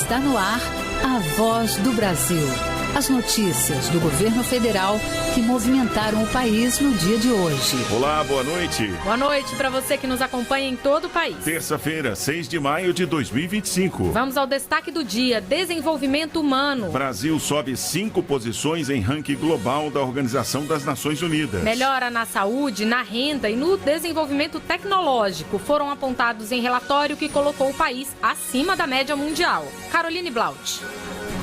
Está no ar a Voz do Brasil. As notícias do governo federal que movimentaram o país no dia de hoje. Olá, boa noite. Boa noite para você que nos acompanha em todo o país. Terça-feira, 6 de maio de 2025. Vamos ao destaque do dia: desenvolvimento humano. Brasil sobe 5 posições em ranking global da Organização das Nações Unidas. Melhora na saúde, na renda e no desenvolvimento tecnológico foram apontados em relatório que colocou o país acima da média mundial. Caroline Blaut.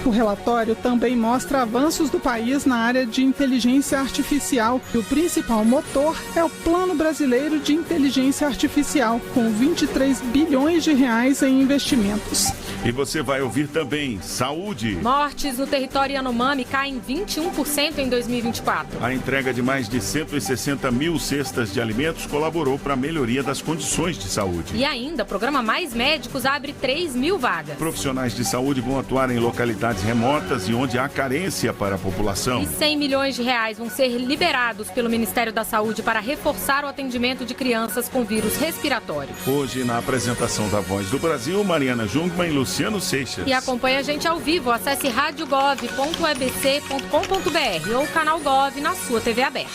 O relatório também mostra avanços do país na área de inteligência artificial. E o principal motor é o Plano Brasileiro de Inteligência Artificial, com 23 bilhões de reais em investimentos. E você vai ouvir também saúde. Mortes no território Yanomami caem 21% em 2024. A entrega de mais de 160 mil cestas de alimentos colaborou para a melhoria das condições de saúde. E ainda, o programa Mais Médicos abre 3 mil vagas. Profissionais de saúde vão atuar em localidades remotas e onde há carência para a população. E 100 milhões de reais vão ser liberados pelo Ministério da Saúde para reforçar o atendimento de crianças com vírus respiratório. Hoje, na apresentação da Voz do Brasil, Mariana Jungmann e Luciano Seixas. E acompanhe a gente ao vivo. Acesse radiogov.ebc.com.br ou canal Gov na sua TV aberta.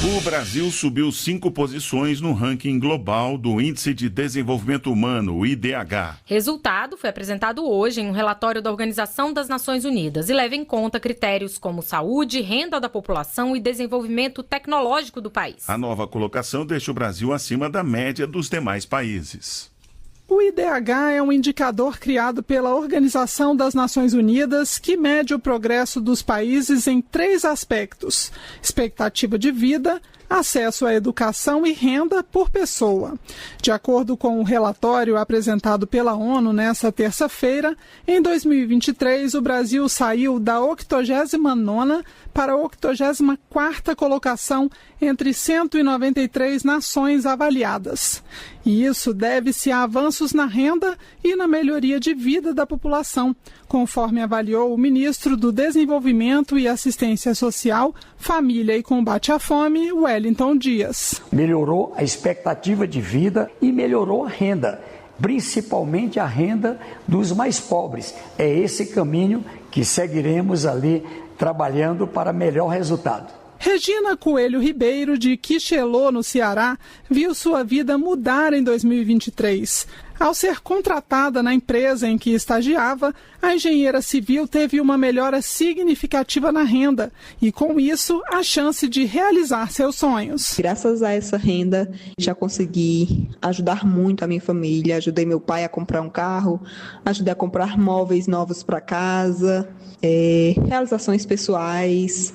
O Brasil subiu 5 posições no ranking global do Índice de Desenvolvimento Humano, o IDH. Resultado foi apresentado hoje em um relatório da Organização das Nações Unidas e leva em conta critérios como saúde, renda da população e desenvolvimento tecnológico do país. A nova colocação deixa o Brasil acima da média dos demais países. O IDH é um indicador criado pela Organização das Nações Unidas que mede o progresso dos países em 3 aspectos: expectativa de vida, acesso à educação e renda por pessoa. De acordo com o relatório apresentado pela ONU nesta terça-feira, em 2023 o Brasil saiu da 89ª para a 84ª colocação entre 193 nações avaliadas. E isso deve-se a avanços na renda e na melhoria de vida da população, conforme avaliou o ministro do Desenvolvimento e Assistência Social, Família e Combate à Fome, Wellington Dias. Melhorou a expectativa de vida e melhorou a renda, principalmente a renda dos mais pobres. É esse caminho que seguiremos ali trabalhando para melhor resultado. Regina Coelho Ribeiro, de Quixelô, no Ceará, viu sua vida mudar em 2023. Ao ser contratada na empresa em que estagiava, a engenheira civil teve uma melhora significativa na renda e, com isso, a chance de realizar seus sonhos. Graças a essa renda, já consegui ajudar muito a minha família. Ajudei meu pai a comprar um carro, ajudei a comprar móveis novos para casa, realizações pessoais.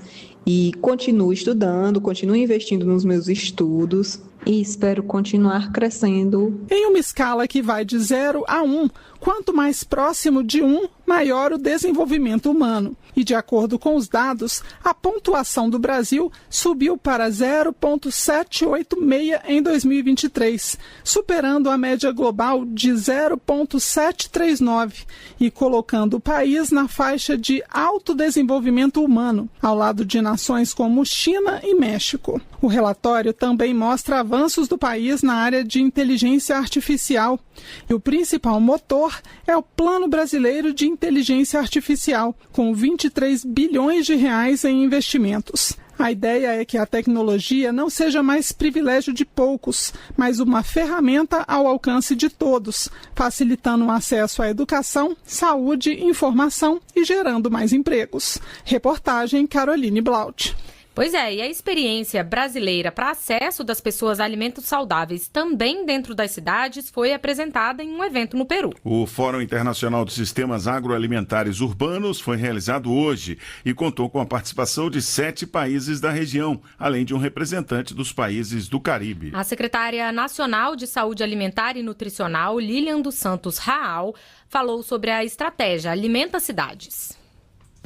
E continuo estudando, continuo investindo nos meus estudos e espero continuar crescendo. Em uma escala que vai de 0 a 1, quanto mais próximo de 1, maior o desenvolvimento humano. E de acordo com os dados, a pontuação do Brasil subiu para 0,786 em 2023, superando a média global de 0,739 e colocando o país na faixa de alto desenvolvimento humano, ao lado de nações como China e México. O relatório também mostra avanços do país na área de inteligência artificial. E o principal motor é o Plano Brasileiro de Inteligência Artificial, com 23 bilhões de reais em investimentos. A ideia é que a tecnologia não seja mais privilégio de poucos, mas uma ferramenta ao alcance de todos, facilitando o acesso à educação, saúde, informação e gerando mais empregos. Reportagem Caroline Blaut. Pois é, e a experiência brasileira para acesso das pessoas a alimentos saudáveis também dentro das cidades foi apresentada em um evento no Peru. O Fórum Internacional de Sistemas Agroalimentares Urbanos foi realizado hoje e contou com a participação de 7 países da região, além de um representante dos países do Caribe. A secretária nacional de Saúde Alimentar e Nutricional, Lilian dos Santos Raal, falou sobre a estratégia Alimenta Cidades.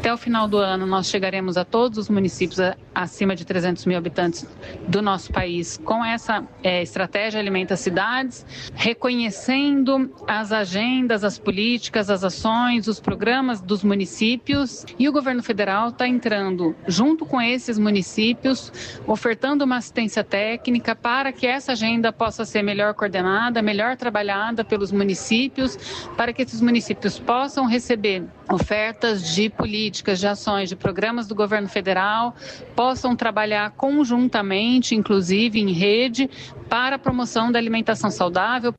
Até o final do ano, nós chegaremos a todos os municípios acima de 300 mil habitantes do nosso país com essa estratégia Alimenta Cidades, reconhecendo as agendas, as políticas, as ações, os programas dos municípios. E o governo federal está entrando junto com esses municípios, ofertando uma assistência técnica para que essa agenda possa ser melhor coordenada, melhor trabalhada pelos municípios, para que esses municípios possam receber ofertas de políticas, de ações, de programas do governo federal, possam trabalhar conjuntamente, inclusive em rede, para a promoção da alimentação saudável.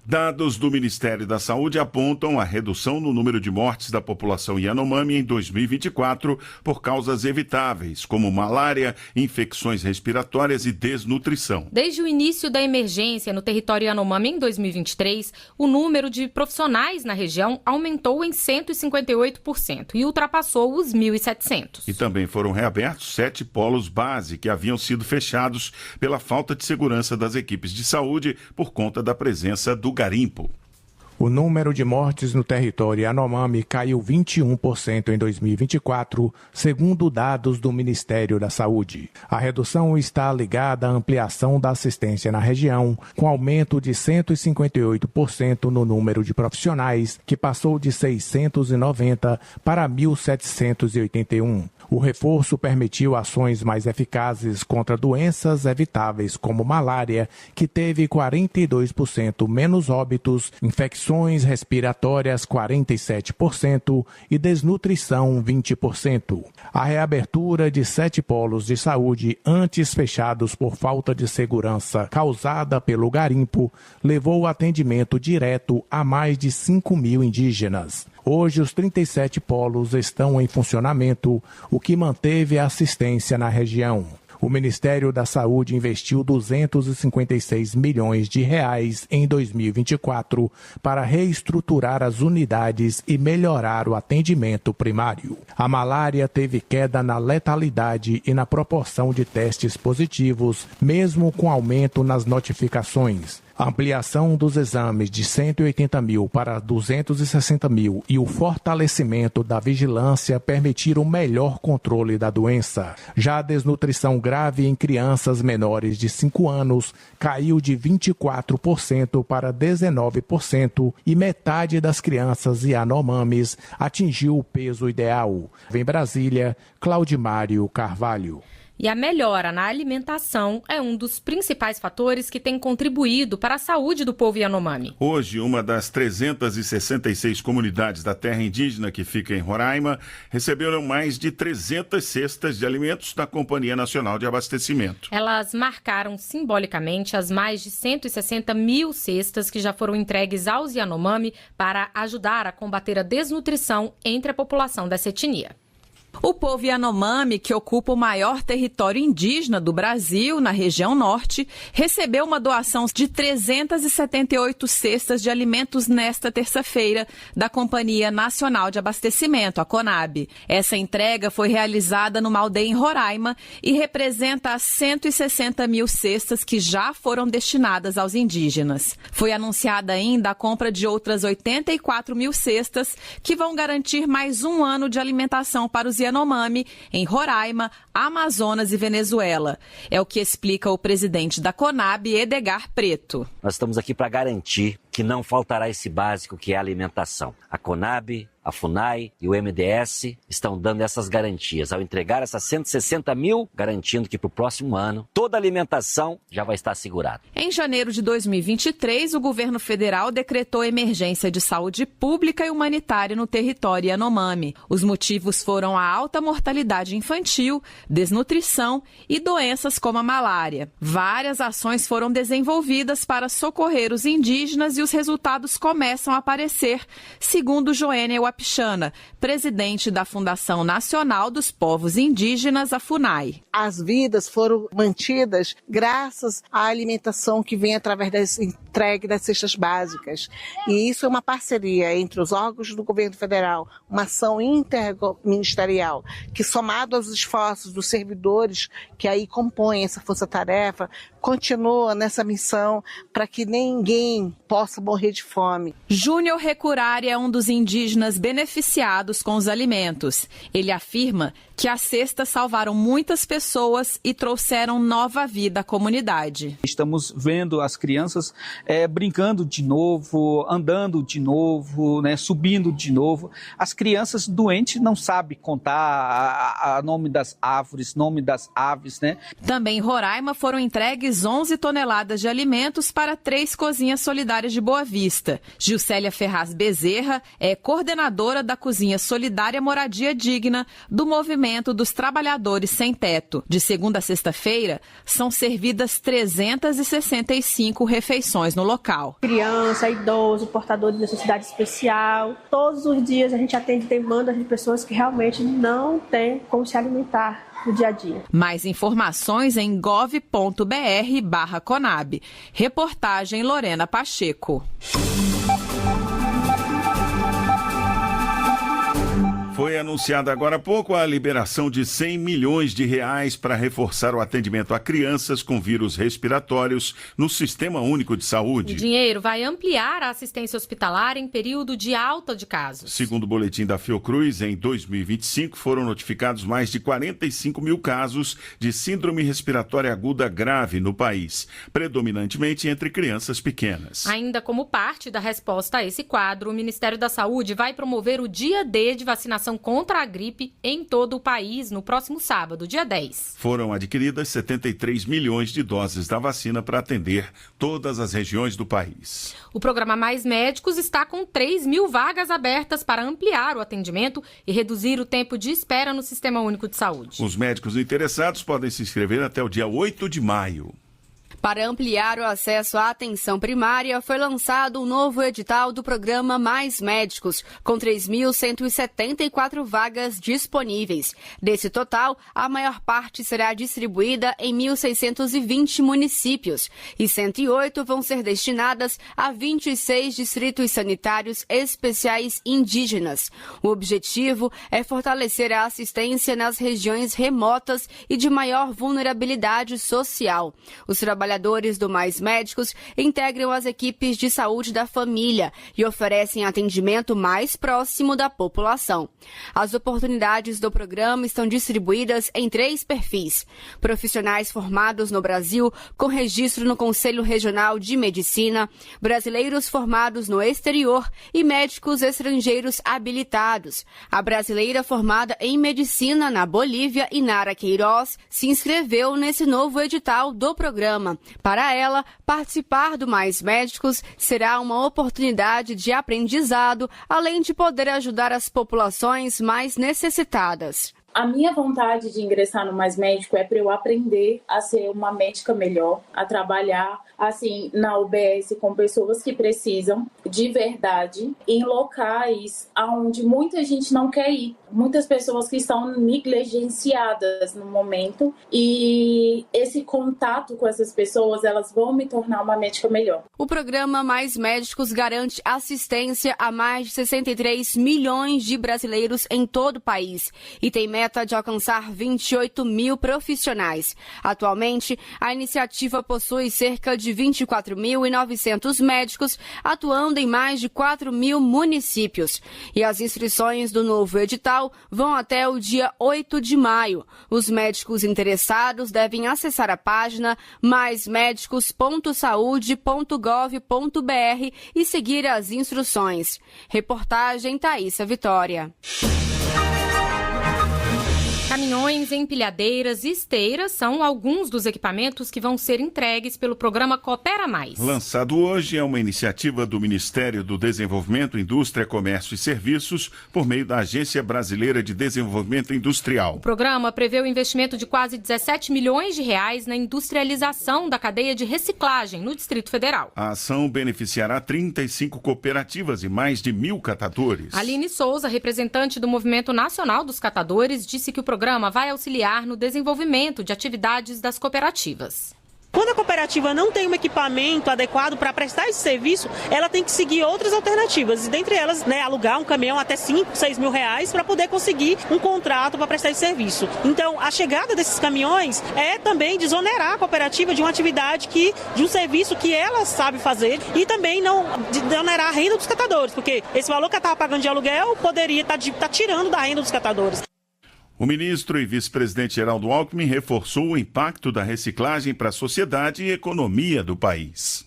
Dados do Ministério da Saúde apontam a redução no número de mortes da população Yanomami em 2024 por causas evitáveis, como malária, infecções respiratórias e desnutrição. Desde o início da emergência no território Yanomami em 2023, o número de profissionais na região aumentou em 158% e ultrapassou os 1.700. E também foram reabertos 7 polos base que haviam sido fechados pela falta de segurança das equipes de saúde por conta da presença do garimpo. O número de mortes no território Yanomami caiu 21% em 2024, segundo dados do Ministério da Saúde. A redução está ligada à ampliação da assistência na região, com aumento de 158% no número de profissionais, que passou de 690 para 1.781. O reforço permitiu ações mais eficazes contra doenças evitáveis como malária, que teve 42% menos óbitos, infecções respiratórias 47% e desnutrição 20%. A reabertura de 7 polos de saúde antes fechados por falta de segurança causada pelo garimpo levou o atendimento direto a mais de 5 mil indígenas. Hoje, os 37 polos estão em funcionamento, o que manteve a assistência na região. O Ministério da Saúde investiu 256 milhões de reais em 2024 para reestruturar as unidades e melhorar o atendimento primário. A malária teve queda na letalidade e na proporção de testes positivos, mesmo com aumento nas notificações. A ampliação dos exames de 180 mil para 260 mil e o fortalecimento da vigilância permitiram o melhor controle da doença. Já a desnutrição grave em crianças menores de 5 anos caiu de 24% para 19% e metade das crianças Yanomamis atingiu o peso ideal. Em Brasília, Claudimário Carvalho. E a melhora na alimentação é um dos principais fatores que tem contribuído para a saúde do povo Yanomami. Hoje, uma das 366 comunidades da terra indígena que fica em Roraima receberam mais de 300 cestas de alimentos da Companhia Nacional de Abastecimento. Elas marcaram simbolicamente as mais de 160 mil cestas que já foram entregues aos Yanomami para ajudar a combater a desnutrição entre a população dessa etnia. O povo Yanomami, que ocupa o maior território indígena do Brasil, na região norte, recebeu uma doação de 378 cestas de alimentos nesta terça-feira da Companhia Nacional de Abastecimento, a CONAB. Essa entrega foi realizada numa aldeia em Roraima e representa as 160 mil cestas que já foram destinadas aos indígenas. Foi anunciada ainda a compra de outras 84 mil cestas que vão garantir mais um ano de alimentação para os Yanomami, em Roraima, Amazonas e Venezuela. É o que explica o presidente da CONAB, Edgar Preto. Nós estamos aqui para garantir que não faltará esse básico que é a alimentação. A CONAB, a FUNAI e o MDS estão dando essas garantias. Ao entregar essas 160 mil, garantindo que para o próximo ano toda a alimentação já vai estar assegurada. Em janeiro de 2023, o governo federal decretou emergência de saúde pública e humanitária no território Yanomami. Os motivos foram a alta mortalidade infantil, desnutrição e doenças como a malária. Várias ações foram desenvolvidas para socorrer os indígenas e os resultados começam a aparecer, segundo Joênia Wapichana, presidente da Fundação Nacional dos Povos Indígenas, a FUNAI. As vidas foram mantidas graças à alimentação que vem através da entrega das cestas básicas. E isso é uma parceria entre os órgãos do governo federal, uma ação interministerial, que somado aos esforços dos servidores que aí compõem essa força-tarefa, continua nessa missão para que ninguém possa morrer de fome. Júnior Recurari é um dos indígenas beneficiados com os alimentos. Ele afirma que as cestas salvaram muitas pessoas e trouxeram nova vida à comunidade. Estamos vendo as crianças brincando de novo, andando de novo, subindo de novo. As crianças doentes não sabem contar nome das árvores, nome das aves, Também em Roraima foram entregues 11 toneladas de alimentos para 3 cozinhas solidárias de Boa Vista. Gilcélia Ferraz Bezerra é coordenadora da Cozinha Solidária Moradia Digna do Movimento dos Trabalhadores Sem Teto. De segunda a sexta-feira, são servidas 365 refeições no local. Criança, idoso, portador de necessidade especial. Todos os dias a gente atende demandas de pessoas que realmente não têm como se alimentar no dia a dia. Mais informações em gov.br/Conab. Reportagem Lorena Pacheco. Foi anunciada agora há pouco a liberação de R$100 milhões para reforçar o atendimento a crianças com vírus respiratórios no Sistema Único de Saúde. O dinheiro vai ampliar a assistência hospitalar em período de alta de casos. Segundo o boletim da Fiocruz, em 2025 foram notificados mais de 45 mil casos de síndrome respiratória aguda grave no país, predominantemente entre crianças pequenas. Ainda como parte da resposta a esse quadro, o Ministério da Saúde vai promover o Dia D de vacinação contra a gripe em todo o país no próximo sábado, dia 10. Foram adquiridas 73 milhões de doses da vacina para atender todas as regiões do país. O programa Mais Médicos está com 3 mil vagas abertas para ampliar o atendimento e reduzir o tempo de espera no Sistema Único de Saúde. Os médicos interessados podem se inscrever até o dia 8 de maio. Para ampliar o acesso à atenção primária, foi lançado um novo edital do programa Mais Médicos, com 3.174 vagas disponíveis. Desse total, a maior parte será distribuída em 1.620 municípios e 108 vão ser destinadas a 26 distritos sanitários especiais indígenas. O objetivo é fortalecer a assistência nas regiões remotas e de maior vulnerabilidade social. Os trabalhadores do Mais Médicos integram as equipes de saúde da família e oferecem atendimento mais próximo da população. As oportunidades do programa estão distribuídas em 3 perfis: profissionais formados no Brasil com registro no Conselho Regional de Medicina, brasileiros formados no exterior e médicos estrangeiros habilitados. A brasileira formada em medicina na Bolívia, Inara Queiroz, se inscreveu nesse novo edital do programa. Para ela, participar do Mais Médicos será uma oportunidade de aprendizado, além de poder ajudar as populações mais necessitadas. A minha vontade de ingressar no Mais Médico é para eu aprender a ser uma médica melhor, a trabalhar assim na UBS com pessoas que precisam de verdade, em locais onde muita gente não quer ir, muitas pessoas que estão negligenciadas no momento, e esse contato com essas pessoas, elas vão me tornar uma médica melhor. O programa Mais Médicos garante assistência a mais de 63 milhões de brasileiros em todo o país e tem meta de alcançar 28 mil profissionais. Atualmente, a iniciativa possui cerca de 24.900 médicos atuando em mais de 4 mil municípios. E as inscrições do novo edital vão até o dia 8 de maio. Os médicos interessados devem acessar a página maismedicos.saude.gov.br e seguir as instruções. Reportagem Thaísa Vitória. Caminhões, empilhadeiras e esteiras são alguns dos equipamentos que vão ser entregues pelo programa Coopera Mais. Lançado hoje, é uma iniciativa do Ministério do Desenvolvimento, Indústria, Comércio e Serviços por meio da Agência Brasileira de Desenvolvimento Industrial. O programa prevê o investimento de quase 17 milhões de reais na industrialização da cadeia de reciclagem no Distrito Federal. A ação beneficiará 35 cooperativas e mais de 1.000 catadores. Aline Souza, representante do Movimento Nacional dos Catadores, disse que o programa vai auxiliar no desenvolvimento de atividades das cooperativas. Quando a cooperativa não tem um equipamento adequado para prestar esse serviço, ela tem que seguir outras alternativas, e dentre elas, alugar um caminhão até 5, 6 mil reais para poder conseguir um contrato para prestar esse serviço. Então, a chegada desses caminhões é também desonerar a cooperativa de uma atividade de um serviço que ela sabe fazer, e também não desonerar a renda dos catadores, porque esse valor que ela estava pagando de aluguel poderia estar tirando da renda dos catadores. O ministro e vice-presidente Geraldo Alckmin reforçou o impacto da reciclagem para a sociedade e economia do país.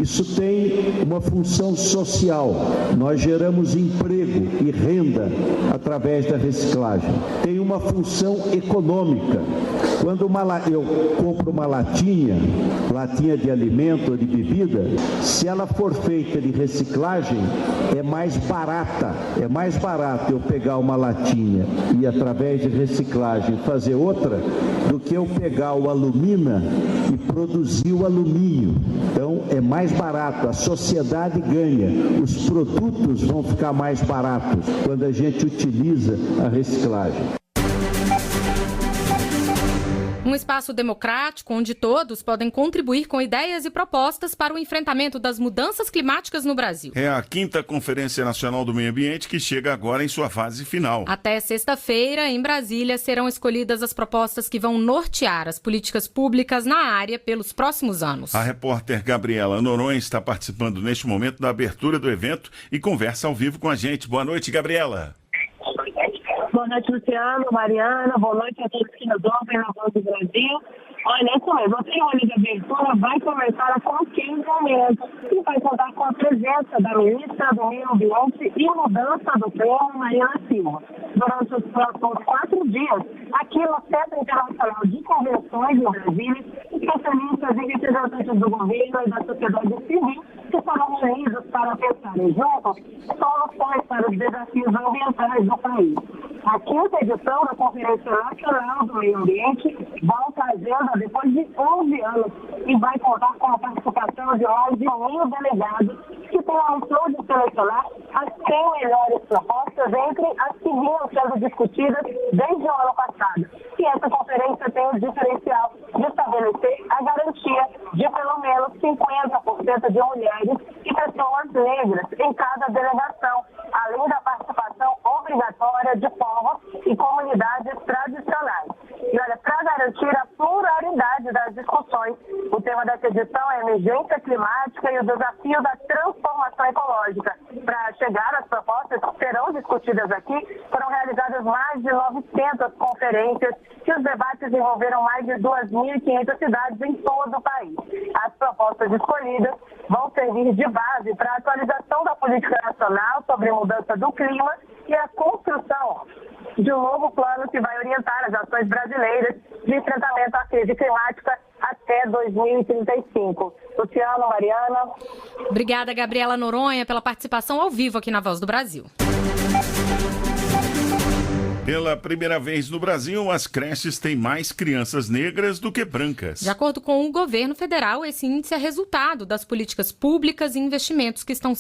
Isso tem uma função social. Nós geramos emprego e renda através da reciclagem. Tem uma função econômica. Quando eu compro uma latinha de alimento ou de bebida, se ela for feita de reciclagem, é mais barata. É mais barato eu pegar uma latinha e, através de reciclagem, fazer outra, do que eu pegar o alumina e produzir o alumínio. Então, é mais barato, a sociedade ganha, os produtos vão ficar mais baratos quando a gente utiliza a reciclagem. Um espaço democrático onde todos podem contribuir com ideias e propostas para o enfrentamento das mudanças climáticas no Brasil. É a 5ª Conferência Nacional do Meio Ambiente que chega agora em sua fase final. Até sexta-feira, em Brasília, serão escolhidas as propostas que vão nortear as políticas públicas na área pelos próximos anos. A repórter Gabriela Noronha está participando neste momento da abertura do evento e conversa ao vivo com a gente. Boa noite, Gabriela. Boa noite, Luciano, Mariana. Boa noite a todos que nos ouvem na Voz do Brasil. Olha, isso mesmo, a cerimônia de abertura vai começar a qualquer momento e vai contar com a presença da ministra do Meio Ambiente e Mudança do Clima, Marina Silva. Durante os próximos 4 dias, aqui no Centro Internacional de Convenções em Brasília, especialistas e representantes do governo e da sociedade civil que foram reunidos para pensarem juntos soluções para os desafios ambientais do país. A 5ª edição da Conferência Nacional do Meio Ambiente volta à agenda depois de 11 anos e vai contar com a participação de mais de 1.000 delegados que têm a missão de selecionar as 100 melhores propostas entre as que vinham sendo discutidas desde o ano passado. E essa conferência tem o diferencial de estabelecer a garantia de pelo menos 50% de mulheres e pessoas negras em cada delegação, além da participação obrigatória de povos e comunidades tradicionais. E olha, para garantir a pluralidade das discussões, o tema dessa edição é a emergência climática e o desafio da transformação ecológica. Para chegar às propostas que serão discutidas aqui, foram realizadas mais de 900 conferências e os debates envolveram mais de 2.500 cidades em todo o país. As propostas escolhidas vão servir de base para a atualização da política nacional sobre mudança do clima e a construção de um novo plano que vai orientar as ações brasileiras de enfrentamento à crise climática até 2035. Luciano, Mariana. Obrigada, Gabriela Noronha, pela participação ao vivo aqui na Voz do Brasil. Pela primeira vez no Brasil, as creches têm mais crianças negras do que brancas. De acordo com o governo federal, esse índice é resultado das políticas públicas e investimentos que estão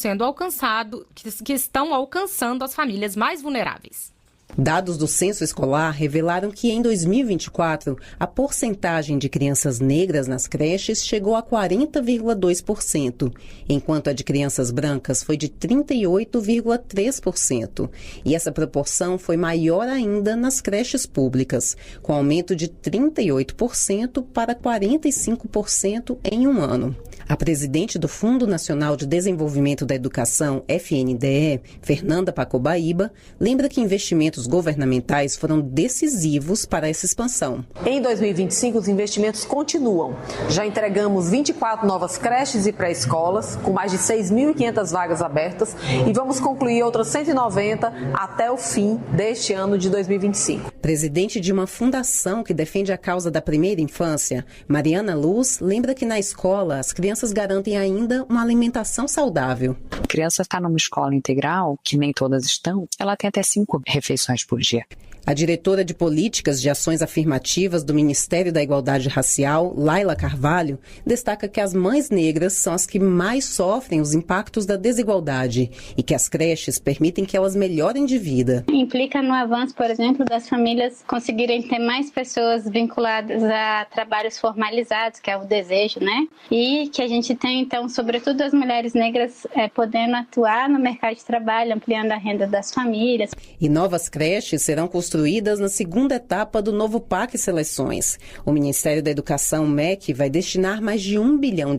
alcançando as famílias mais vulneráveis. Dados do censo escolar revelaram que em 2024, a porcentagem de crianças negras nas creches chegou a 40,2%, enquanto a de crianças brancas foi de 38,3%. E essa proporção foi maior ainda nas creches públicas, com aumento de 38% para 45% em um ano. A presidente do Fundo Nacional de Desenvolvimento da Educação, FNDE, Fernanda Pacobaíba, lembra que investimentos governamentais foram decisivos para essa expansão. Em 2025, os investimentos continuam. Já entregamos 24 novas creches e pré-escolas, com mais de 6.500 vagas abertas, e vamos concluir outras 190 até o fim deste ano de 2025. Presidente de uma fundação que defende a causa da primeira infância, Mariana Luz, lembra que na escola as crianças garantem ainda uma alimentação saudável. A criança está numa escola integral, que nem todas estão, ela tem até 5 refeições mensagem por dia. A diretora de Políticas de Ações Afirmativas do Ministério da Igualdade Racial, Laila Carvalho, destaca que as mães negras são as que mais sofrem os impactos da desigualdade e que as creches permitem que elas melhorem de vida. Implica no avanço, por exemplo, das famílias conseguirem ter mais pessoas vinculadas a trabalhos formalizados, que é o desejo, né? E que a gente tem, então, sobretudo as mulheres negras podendo atuar no mercado de trabalho, ampliando a renda das famílias. E novas creches serão construídas na segunda etapa do novo PAC Seleções. O Ministério da Educação, MEC, vai destinar mais de R$1 bilhão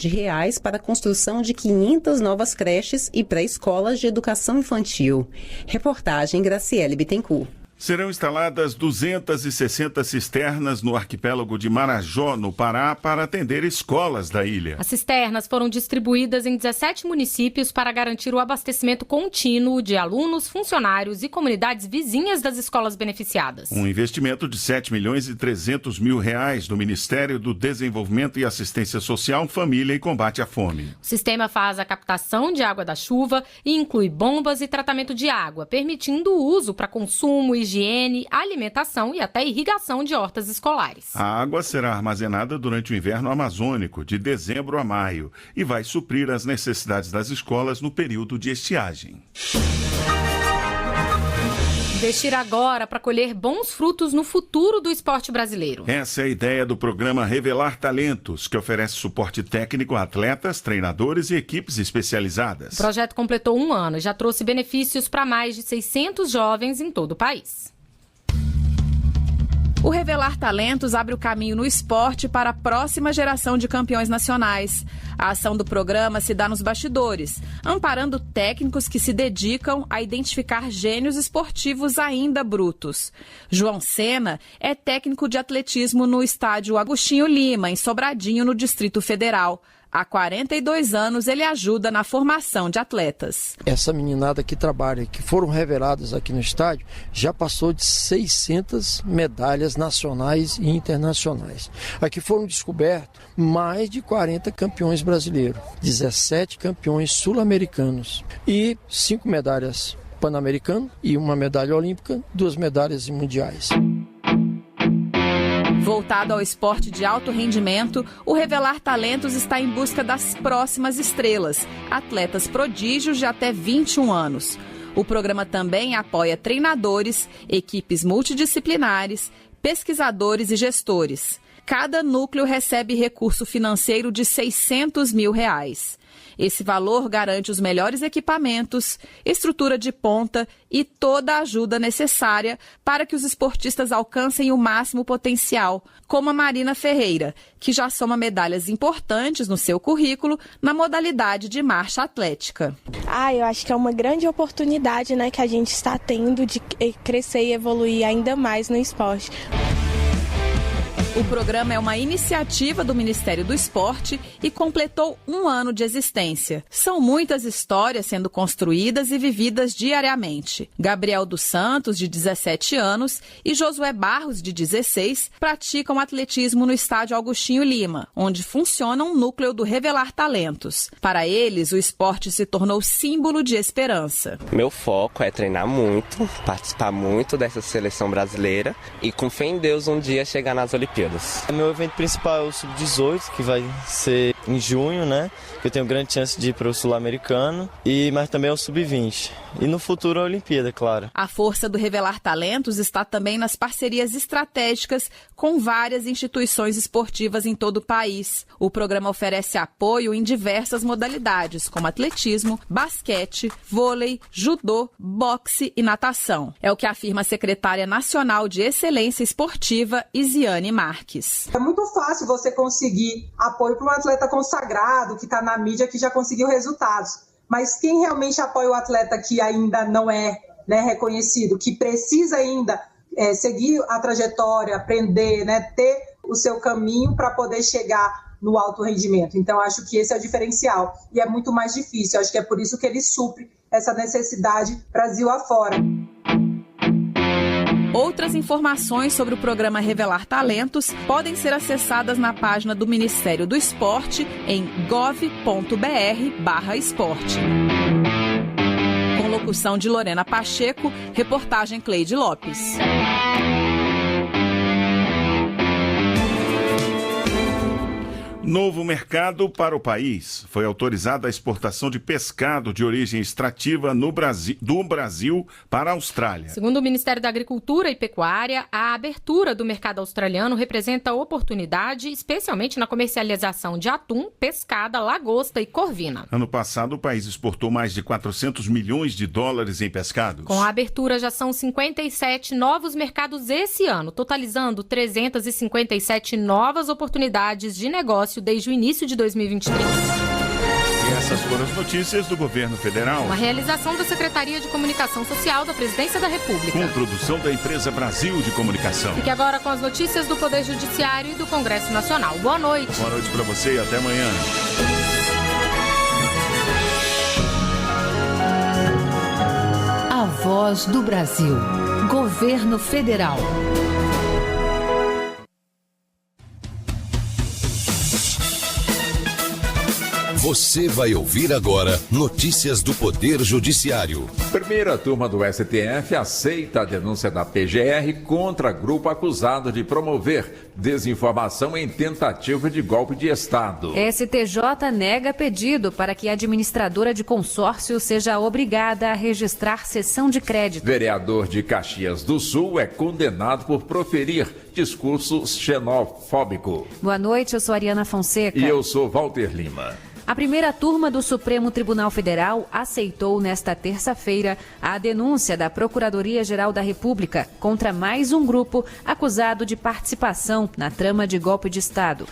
para a construção de 500 novas creches e pré-escolas de educação infantil. Reportagem Graciele Bittencourt. Serão instaladas 260 cisternas no arquipélago de Marajó, no Pará, para atender escolas da ilha. As cisternas foram distribuídas em 17 municípios para garantir o abastecimento contínuo de alunos, funcionários e comunidades vizinhas das escolas beneficiadas. Um investimento de R$7.300.000 do Ministério do Desenvolvimento e Assistência Social, Família e Combate à Fome. O sistema faz a captação de água da chuva e inclui bombas e tratamento de água, permitindo o uso para consumo, higiene, alimentação e até irrigação de hortas escolares. A água será armazenada durante o inverno amazônico, de dezembro a maio, e vai suprir as necessidades das escolas no período de estiagem. Investir agora para colher bons frutos no futuro do esporte brasileiro. Essa é a ideia do programa Revelar Talentos, que oferece suporte técnico a atletas, treinadores e equipes especializadas. O projeto completou 1 ano e já trouxe benefícios para mais de 600 jovens em todo o país. O Revelar Talentos abre o caminho no esporte para a próxima geração de campeões nacionais. A ação do programa se dá nos bastidores, amparando técnicos que se dedicam a identificar gênios esportivos ainda brutos. João Sena é técnico de atletismo no estádio Agostinho Lima, em Sobradinho, no Distrito Federal. Há 42 anos ele ajuda na formação de atletas. Essa meninada que trabalha, que foram reveladas aqui no estádio, já passou de 600 medalhas nacionais e internacionais. Aqui foram descobertos mais de 40 campeões brasileiros, 17 campeões sul-americanos e 5 medalhas pan-americanas e 1 medalha olímpica, 2 medalhas mundiais. Voltado ao esporte de alto rendimento, o Revelar Talentos está em busca das próximas estrelas, atletas prodígios de até 21 anos. O programa também apoia treinadores, equipes multidisciplinares, pesquisadores e gestores. Cada núcleo recebe recurso financeiro de R$600 mil. Esse valor garante os melhores equipamentos, estrutura de ponta e toda a ajuda necessária para que os esportistas alcancem o máximo potencial, como a Marina Ferreira, que já soma medalhas importantes no seu currículo na modalidade de marcha atlética. Eu acho que é uma grande oportunidade, né, que a gente está tendo de crescer e evoluir ainda mais no esporte. O programa é uma iniciativa do Ministério do Esporte e completou 1 ano de existência. São muitas histórias sendo construídas e vividas diariamente. Gabriel dos Santos, de 17 anos, e Josué Barros, de 16, praticam atletismo no estádio Agostinho Lima, onde funciona um núcleo do Revelar Talentos. Para eles, o esporte se tornou símbolo de esperança. Meu foco é treinar muito, participar muito dessa seleção brasileira e, com fé em Deus, um dia chegar nas Olimpíadas. Meu evento principal é o Sub-18, que vai ser em junho, né? Que eu tenho grande chance de ir para o Sul-Americano, mas também é o Sub-20. E no futuro a Olimpíada, claro. A força do Revelar Talentos está também nas parcerias estratégicas com várias instituições esportivas em todo o país. O programa oferece apoio em diversas modalidades, como atletismo, basquete, vôlei, judô, boxe e natação. É o que afirma a secretária nacional de Excelência Esportiva, Isiane Marques. É muito fácil você conseguir apoio para um atleta consagrado, que está na mídia, que já conseguiu resultados. Mas quem realmente apoia o atleta que ainda não é, né, reconhecido, que precisa ainda seguir a trajetória, aprender, né, ter o seu caminho para poder chegar no alto rendimento. Então, acho que esse é o diferencial e é muito mais difícil. Acho que é por isso que ele supre essa necessidade Brasil afora. Outras informações sobre o programa Revelar Talentos podem ser acessadas na página do Ministério do Esporte em gov.br/esporte. Com locução de Lorena Pacheco, reportagem Cleide Lopes. Novo mercado para o país. Foi autorizada a exportação de pescado de origem extrativa do Brasil para a Austrália. Segundo o Ministério da Agricultura e Pecuária, a abertura do mercado australiano representa oportunidade, especialmente na comercialização de atum, pescada, lagosta e corvina. Ano passado, o país exportou mais de 400 milhões de dólares em pescados. Com a abertura, já são 57 novos mercados esse ano, totalizando 357 novas oportunidades de negócio desde o início de 2023. E essas foram as notícias do governo federal. Uma realização da Secretaria de Comunicação Social da Presidência da República. Com produção da empresa Brasil de Comunicação. Fique agora com as notícias do Poder Judiciário e do Congresso Nacional. Boa noite. Boa noite para você e até amanhã. A Voz do Brasil. Governo Federal. Você vai ouvir agora notícias do Poder Judiciário. Primeira turma do STF aceita a denúncia da PGR contra grupo acusado de promover desinformação em tentativa de golpe de Estado. STJ nega pedido para que a administradora de consórcio seja obrigada a registrar cessão de crédito. Vereador de Caxias do Sul é condenado por proferir discurso xenofóbico. Boa noite, eu sou Ariana Fonseca. E eu sou Walter Lima. A primeira turma do Supremo Tribunal Federal aceitou nesta terça-feira a denúncia da Procuradoria-Geral da República contra mais um grupo acusado de participação na trama de golpe de Estado.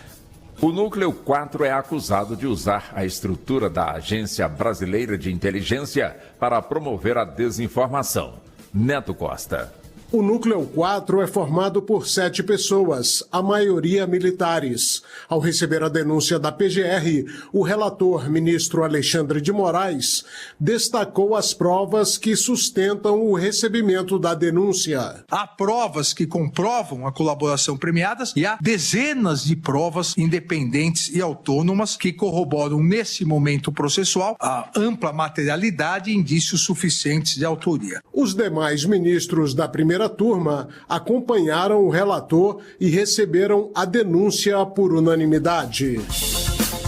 O Núcleo 4 é acusado de usar a estrutura da Agência Brasileira de Inteligência para promover a desinformação. Neto Costa. O Núcleo 4 é formado por 7 pessoas, a maioria militares. Ao receber a denúncia da PGR, o relator, ministro Alexandre de Moraes, destacou as provas que sustentam o recebimento da denúncia. Há provas que comprovam a colaboração premiadas e há dezenas de provas independentes e autônomas que corroboram nesse momento processual a ampla materialidade e indícios suficientes de autoria. Os demais ministros da primeira turma acompanharam o relator e receberam a denúncia por unanimidade.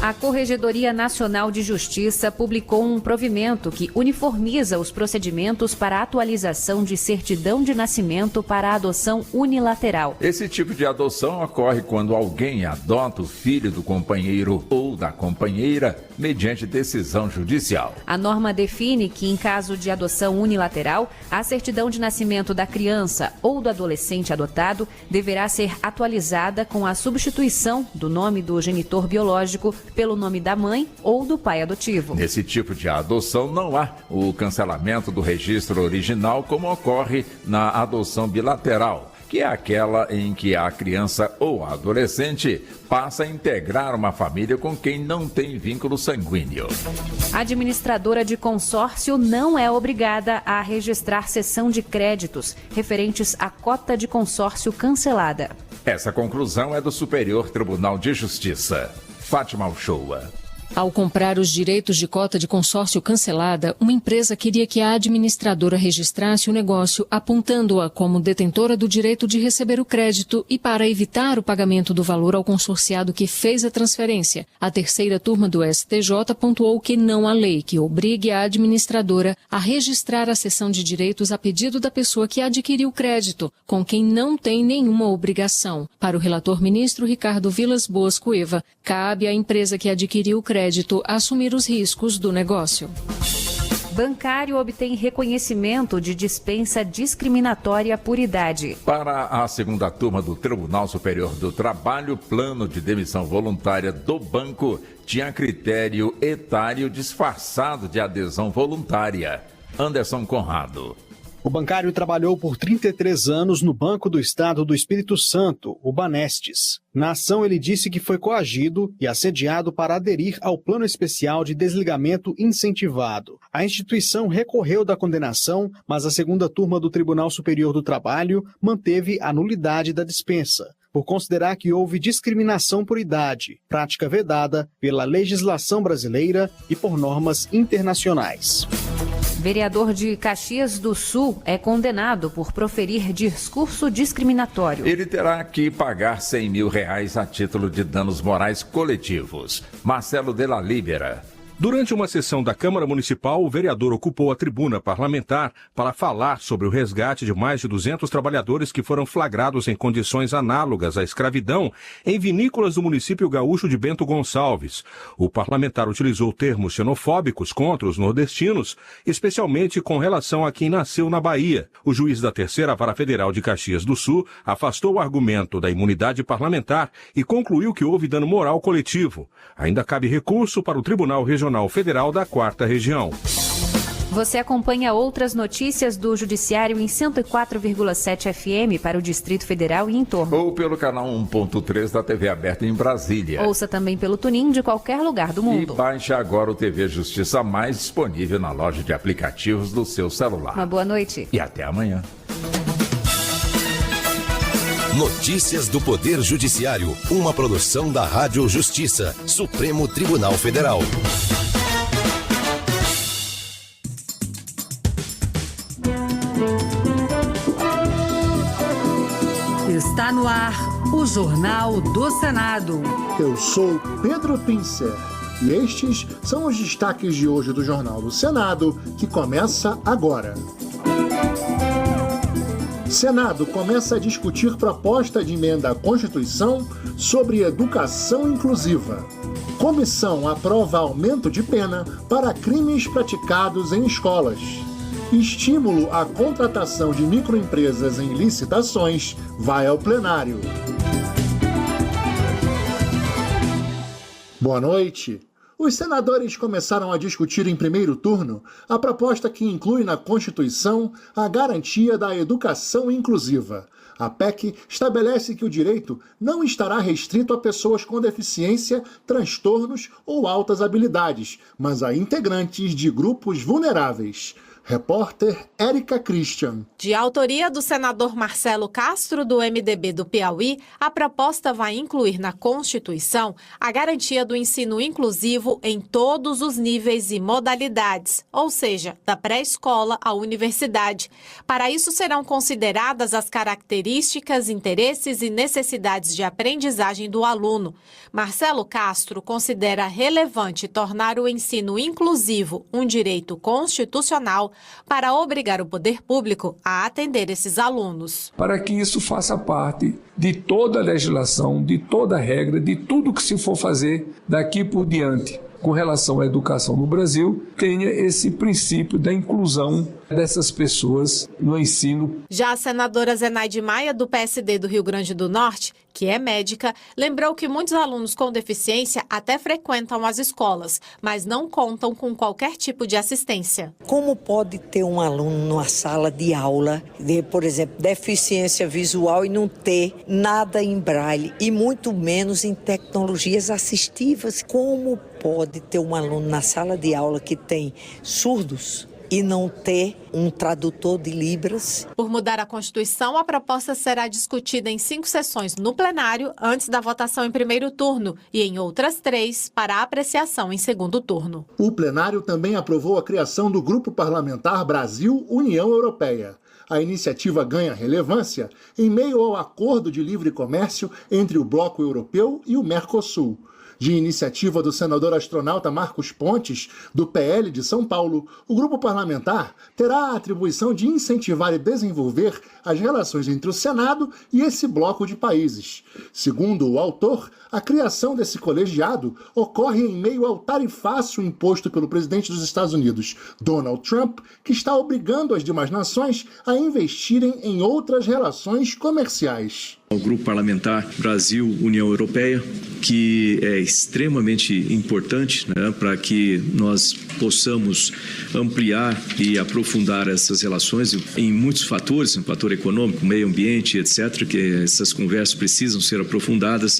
A Corregedoria Nacional de Justiça publicou um provimento que uniformiza os procedimentos para a atualização de certidão de nascimento para a adoção unilateral. Esse tipo de adoção ocorre quando alguém adota o filho do companheiro ou da companheira mediante decisão judicial. A norma define que, em caso de adoção unilateral, a certidão de nascimento da criança ou do adolescente adotado deverá ser atualizada com a substituição do nome do genitor biológico pelo nome da mãe ou do pai adotivo. Nesse tipo de adoção não há o cancelamento do registro original como ocorre na adoção bilateral, que é aquela em que a criança ou a adolescente passa a integrar uma família com quem não tem vínculo sanguíneo. A administradora de consórcio não é obrigada a registrar cessão de créditos referentes à cota de consórcio cancelada. Essa conclusão é do Superior Tribunal de Justiça. Fátima Uchoa. Ao comprar os direitos de cota de consórcio cancelada, uma empresa queria que a administradora registrasse o negócio, apontando-a como detentora do direito de receber o crédito e para evitar o pagamento do valor ao consorciado que fez a transferência. A terceira turma do STJ pontuou que não há lei que obrigue a administradora a registrar a cessão de direitos a pedido da pessoa que adquiriu o crédito, com quem não tem nenhuma obrigação. Para o relator ministro Ricardo Vilas Boas Cueva, cabe à empresa que adquiriu o crédito assumir os riscos do negócio. Bancário obtém reconhecimento de dispensa discriminatória por idade. Para a segunda turma do Tribunal Superior do Trabalho, o plano de demissão voluntária do banco tinha critério etário disfarçado de adesão voluntária. Anderson Conrado. O bancário trabalhou por 33 anos no Banco do Estado do Espírito Santo, o Banestes. Na ação, ele disse que foi coagido e assediado para aderir ao plano especial de desligamento incentivado. A instituição recorreu da condenação, mas a segunda turma do Tribunal Superior do Trabalho manteve a nulidade da dispensa, por considerar que houve discriminação por idade, prática vedada pela legislação brasileira e por normas internacionais. Vereador de Caxias do Sul é condenado por proferir discurso discriminatório. Ele terá que pagar R$100 mil a título de danos morais coletivos. Marcelo de la Libera. Durante uma sessão da Câmara Municipal, o vereador ocupou a tribuna parlamentar para falar sobre o resgate de mais de 200 trabalhadores que foram flagrados em condições análogas à escravidão em vinícolas do município gaúcho de Bento Gonçalves. O parlamentar utilizou termos xenofóbicos contra os nordestinos, especialmente com relação a quem nasceu na Bahia. O juiz da 3ª Vara Federal de Caxias do Sul afastou o argumento da imunidade parlamentar e concluiu que houve dano moral coletivo. Ainda cabe recurso para o Tribunal Regional Federal da 4ª Região. Você acompanha outras notícias do Judiciário em 104,7 FM para o Distrito Federal e em torno. Ou pelo canal 1.3 da TV aberta em Brasília. Ouça também pelo TuneIn de qualquer lugar do mundo. E baixe agora o TV Justiça Mais, disponível na loja de aplicativos do seu celular. Uma boa noite. E até amanhã. Notícias do Poder Judiciário, uma produção da Rádio Justiça, Supremo Tribunal Federal. Está no ar o Jornal do Senado. Eu sou Pedro Pincer e estes são os destaques de hoje do Jornal do Senado, que começa agora. Senado começa a discutir proposta de emenda à Constituição sobre educação inclusiva. Comissão aprova aumento de pena para crimes praticados em escolas. Estímulo à contratação de microempresas em licitações vai ao plenário. Boa noite. Os senadores começaram a discutir em primeiro turno a proposta que inclui na Constituição a garantia da educação inclusiva. A PEC estabelece que o direito não estará restrito a pessoas com deficiência, transtornos ou altas habilidades, mas a integrantes de grupos vulneráveis. Repórter Érica Christian. De autoria do senador Marcelo Castro, do MDB do Piauí, a proposta vai incluir na Constituição a garantia do ensino inclusivo em todos os níveis e modalidades, ou seja, da pré-escola à universidade. Para isso serão consideradas as características, interesses e necessidades de aprendizagem do aluno. Marcelo Castro considera relevante tornar o ensino inclusivo um direito constitucional para obrigar o poder público a atender esses alunos. Para que isso faça parte de toda a legislação, de toda a regra, de tudo que se for fazer daqui por diante com relação à educação no Brasil, tenha esse princípio da inclusão dessas pessoas no ensino. Já a senadora Zenaide Maia, do PSD do Rio Grande do Norte, que é médica, lembrou que muitos alunos com deficiência até frequentam as escolas, mas não contam com qualquer tipo de assistência. Como pode ter um aluno numa sala de aula, de, por exemplo, deficiência visual e não ter nada em braille e muito menos em tecnologias assistivas? Como pode ter um aluno na sala de aula que tem surdos e não ter um tradutor de Libras? Por mudar a Constituição, a proposta será discutida em 5 sessões no plenário, antes da votação em primeiro turno, e em outras 3 para apreciação em segundo turno. O plenário também aprovou a criação do Grupo Parlamentar Brasil-União Europeia. A iniciativa ganha relevância em meio ao acordo de livre comércio entre o Bloco Europeu e o Mercosul. De iniciativa do senador astronauta Marcos Pontes, do PL de São Paulo, o grupo parlamentar terá a atribuição de incentivar e desenvolver as relações entre o Senado e esse bloco de países. Segundo o autor, a criação desse colegiado ocorre em meio ao tarifaço imposto pelo presidente dos Estados Unidos, Donald Trump, que está obrigando as demais nações a investirem em outras relações comerciais. O Grupo Parlamentar Brasil-União Europeia, que é extremamente importante, né, para que nós possamos ampliar e aprofundar essas relações em muitos fatores, no fator econômico, meio ambiente, etc., que essas conversas precisam ser aprofundadas.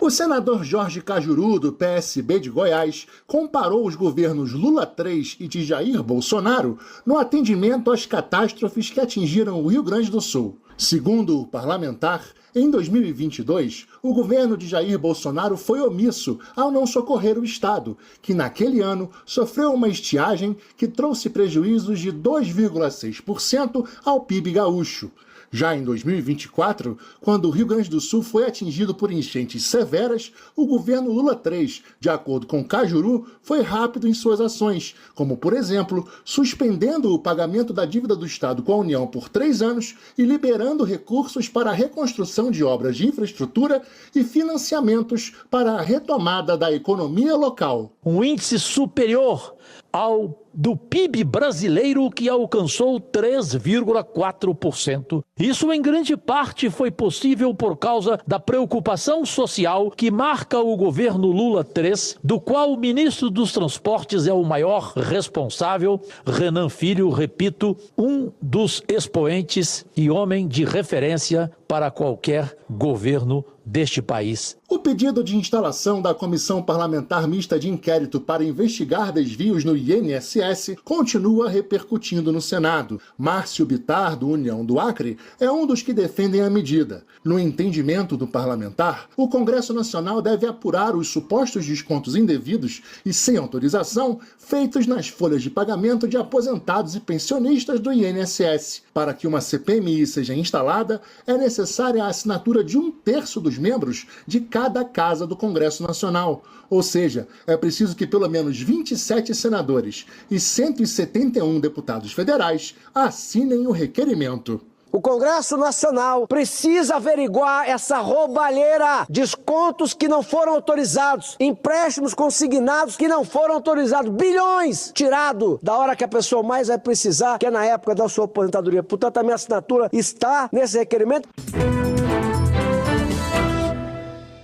O senador Jorge Cajuru, do PSB de Goiás, comparou os governos Lula III e de Jair Bolsonaro no atendimento às catástrofes que atingiram o Rio Grande do Sul. Segundo o parlamentar, Em 2022, o governo de Jair Bolsonaro foi omisso ao não socorrer o Estado, que naquele ano sofreu uma estiagem que trouxe prejuízos de 2,6% ao PIB gaúcho. Já em 2024, quando o Rio Grande do Sul foi atingido por enchentes severas, o governo Lula III, de acordo com Cajuru, foi rápido em suas ações, como, por exemplo, suspendendo o pagamento da dívida do Estado com a União por 3 anos e liberando recursos para a reconstrução de obras de infraestrutura e financiamentos para a retomada da economia local. Um índice superior ao do PIB brasileiro, que alcançou 3,4%. Isso, em grande parte, foi possível por causa da preocupação social que marca o governo Lula III, do qual o ministro dos Transportes é o maior responsável, Renan Filho, repito, um dos expoentes e homem de referência para qualquer governo deste país. O pedido de instalação da Comissão Parlamentar Mista de Inquérito para investigar desvios no INSS continua repercutindo no Senado. Márcio Bittar, do União do Acre, é um dos que defendem a medida. No entendimento do parlamentar, o Congresso Nacional deve apurar os supostos descontos indevidos e sem autorização feitos nas folhas de pagamento de aposentados e pensionistas do INSS. Para que uma CPMI seja instalada, é necessária a assinatura de 1/3 dos membros de cada casa do Congresso Nacional. Ou seja, é preciso que pelo menos 27 senadores e 171 deputados federais assinem o requerimento. O Congresso Nacional precisa averiguar essa roubalheira, descontos que não foram autorizados, empréstimos consignados que não foram autorizados, bilhões tirado da hora que a pessoa mais vai precisar, que é na época da sua aposentadoria. Portanto, a minha assinatura está nesse requerimento.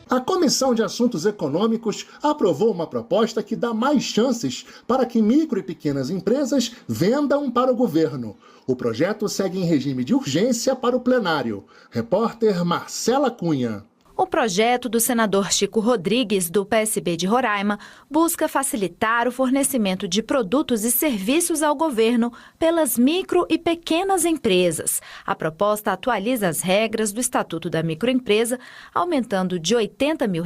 A Comissão de Assuntos Econômicos aprovou uma proposta que dá mais chances para que micro e pequenas empresas vendam para o governo. O projeto segue em regime de urgência para o plenário. Repórter Marcela Cunha. O projeto do senador Chico Rodrigues, do PSB de Roraima, busca facilitar o fornecimento de produtos e serviços ao governo pelas micro e pequenas empresas. A proposta atualiza as regras do Estatuto da Microempresa, aumentando de R$ 80 mil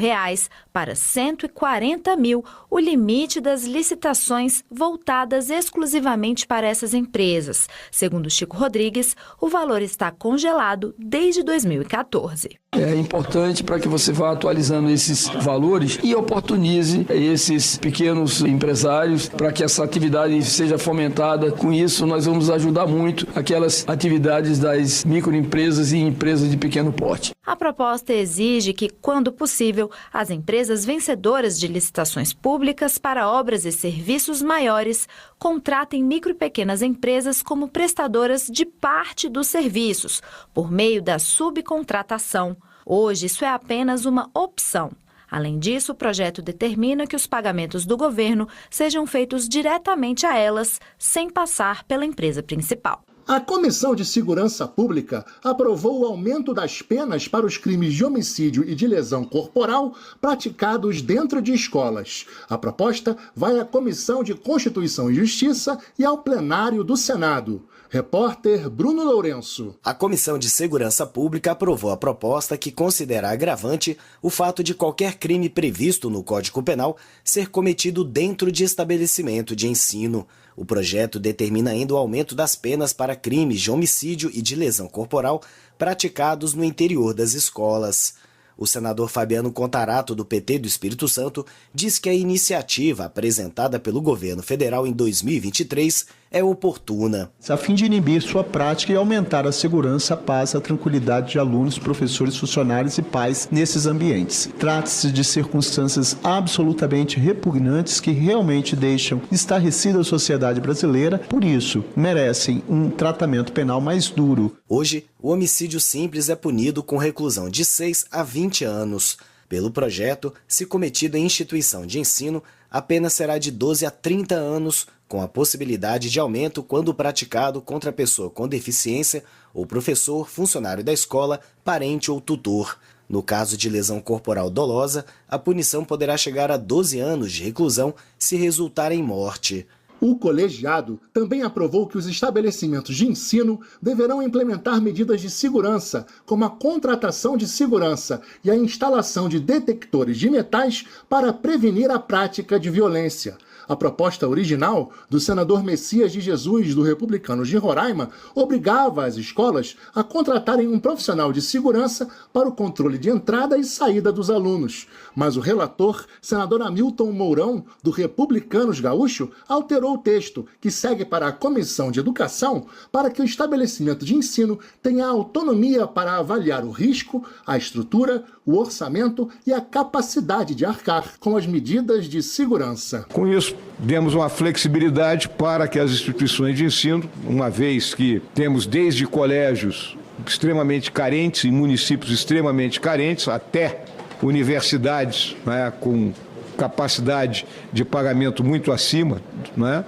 para R$ 140 mil o limite das licitações voltadas exclusivamente para essas empresas. Segundo Chico Rodrigues, o valor está congelado desde 2014. É importante para que você vá atualizando esses valores e oportunize esses pequenos empresários para que essa atividade seja fomentada. Com isso, nós vamos ajudar muito aquelas atividades das microempresas e empresas de pequeno porte. A proposta exige que, quando possível, as empresas vencedoras de licitações públicas para obras e serviços maiores contratem micro e pequenas empresas como prestadoras de parte dos serviços, por meio da subcontratação. Hoje, isso é apenas uma opção. Além disso, o projeto determina que os pagamentos do governo sejam feitos diretamente a elas, sem passar pela empresa principal. A Comissão de Segurança Pública aprovou o aumento das penas para os crimes de homicídio e de lesão corporal praticados dentro de escolas. A proposta vai à Comissão de Constituição e Justiça e ao plenário do Senado. Repórter Bruno Lourenço. A Comissão de Segurança Pública aprovou a proposta que considera agravante o fato de qualquer crime previsto no Código Penal ser cometido dentro de estabelecimento de ensino. O projeto determina ainda o aumento das penas para crimes de homicídio e de lesão corporal praticados no interior das escolas. O senador Fabiano Contarato, do PT do Espírito Santo, diz que a iniciativa apresentada pelo governo federal em 2023 é oportuna. A fim de inibir sua prática e aumentar a segurança, a paz e a tranquilidade de alunos, professores, funcionários e pais nesses ambientes. Trata-se de circunstâncias absolutamente repugnantes que realmente deixam estarrecida a sociedade brasileira, por isso merecem um tratamento penal mais duro. Hoje, o homicídio simples é punido com reclusão de 6 a 20 anos. Pelo projeto, se cometido em instituição de ensino, a pena será de 12 a 30 anos, com a possibilidade de aumento quando praticado contra pessoa com deficiência ou professor, funcionário da escola, parente ou tutor. No caso de lesão corporal dolosa, a punição poderá chegar a 12 anos de reclusão se resultar em morte. O colegiado também aprovou que os estabelecimentos de ensino deverão implementar medidas de segurança, como a contratação de segurança e a instalação de detectores de metais para prevenir a prática de violência. A proposta original do senador Messias de Jesus, do Republicanos de Roraima, obrigava as escolas a contratarem um profissional de segurança para o controle de entrada e saída dos alunos. Mas o relator, senador Hamilton Mourão, do Republicanos Gaúcho, alterou o texto, que segue para a Comissão de Educação, para que o estabelecimento de ensino tenha autonomia para avaliar o risco, a estrutura, o orçamento e a capacidade de arcar com as medidas de segurança. Com isso, demos uma flexibilidade para que as instituições de ensino, uma vez que temos desde colégios extremamente carentes e municípios extremamente carentes, até universidades, né, com capacidade de pagamento muito acima, né,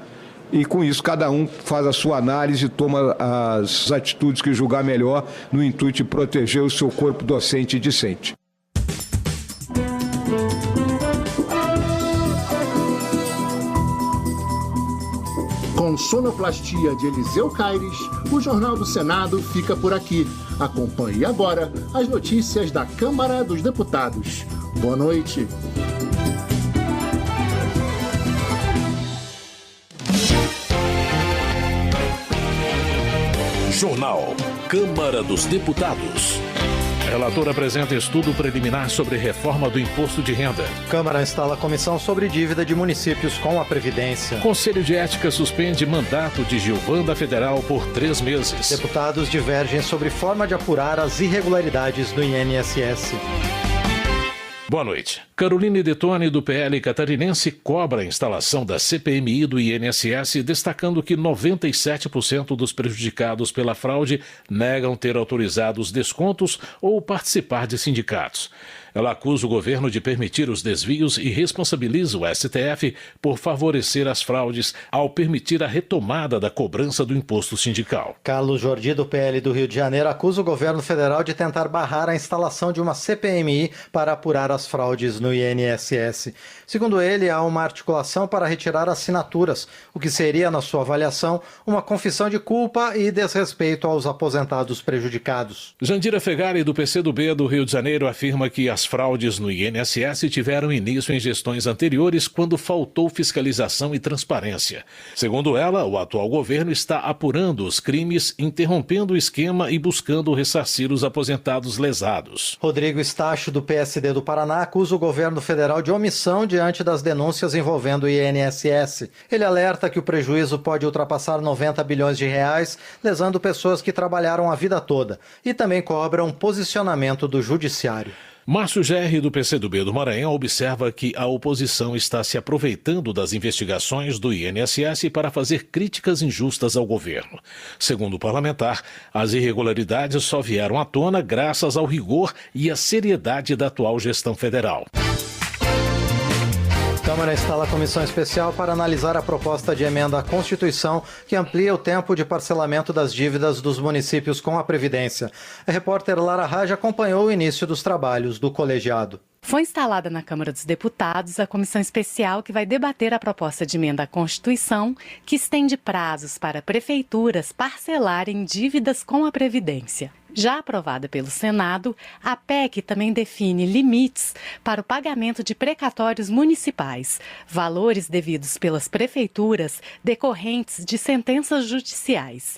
e com isso cada um faz a sua análise e toma as atitudes que julgar melhor no intuito de proteger o seu corpo docente e discente. Com sonoplastia de Eliseu Caires, o Jornal do Senado fica por aqui. Acompanhe agora as notícias da Câmara dos Deputados. Boa noite. Jornal Câmara dos Deputados. Relator apresenta estudo preliminar sobre reforma do imposto de renda. Câmara instala comissão sobre dívida de municípios com a Previdência. Conselho de Ética suspende mandato de Gilvanda Federal por 3 meses. Deputados divergem sobre forma de apurar as irregularidades do INSS. Boa noite. Caroline Detone, do PL catarinense, cobra a instalação da CPMI do INSS, destacando que 97% dos prejudicados pela fraude negam ter autorizado os descontos ou participar de sindicatos. Ela acusa o governo de permitir os desvios e responsabiliza o STF por favorecer as fraudes ao permitir a retomada da cobrança do imposto sindical. Carlos Jordi, do PL do Rio de Janeiro, acusa o governo federal de tentar barrar a instalação de uma CPMI para apurar as fraudes no INSS. Segundo ele, há uma articulação para retirar assinaturas, o que seria, na sua avaliação, uma confissão de culpa e desrespeito aos aposentados prejudicados. Jandira Fegari, do PCdoB do Rio de Janeiro, afirma que as fraudes no INSS tiveram início em gestões anteriores, quando faltou fiscalização e transparência. Segundo ela, o atual governo está apurando os crimes, interrompendo o esquema e buscando ressarcir os aposentados lesados. Rodrigo Estacho, do PSD do Paraná, acusa o governo federal de omissão diante das denúncias envolvendo o INSS. Ele alerta que o prejuízo pode ultrapassar 90 bilhões de reais, lesando pessoas que trabalharam a vida toda, e também cobra um posicionamento do judiciário. Márcio Gerri, do PCdoB do Maranhão, observa que a oposição está se aproveitando das investigações do INSS para fazer críticas injustas ao governo. Segundo o parlamentar, as irregularidades só vieram à tona graças ao rigor e à seriedade da atual gestão federal. A Câmara instala a comissão especial para analisar a proposta de emenda à Constituição que amplia o tempo de parcelamento das dívidas dos municípios com a Previdência. A repórter Lara Raj acompanhou o início dos trabalhos do colegiado. Foi instalada na Câmara dos Deputados a comissão especial que vai debater a proposta de emenda à Constituição que estende prazos para prefeituras parcelarem dívidas com a Previdência. Já aprovada pelo Senado, a PEC também define limites para o pagamento de precatórios municipais, valores devidos pelas prefeituras decorrentes de sentenças judiciais.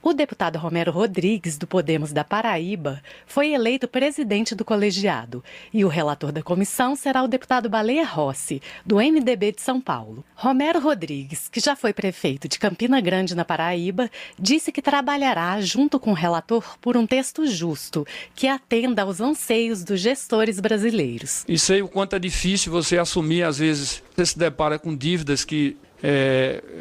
O deputado Romero Rodrigues, do Podemos da Paraíba, foi eleito presidente do colegiado e o relator da comissão será o deputado Baleia Rossi, do MDB de São Paulo. Romero Rodrigues, que já foi prefeito de Campina Grande, na Paraíba, disse que trabalhará junto com o relator por um texto justo, que atenda aos anseios dos gestores brasileiros. E sei o quanto é difícil você assumir, às vezes, você se depara com dívidas que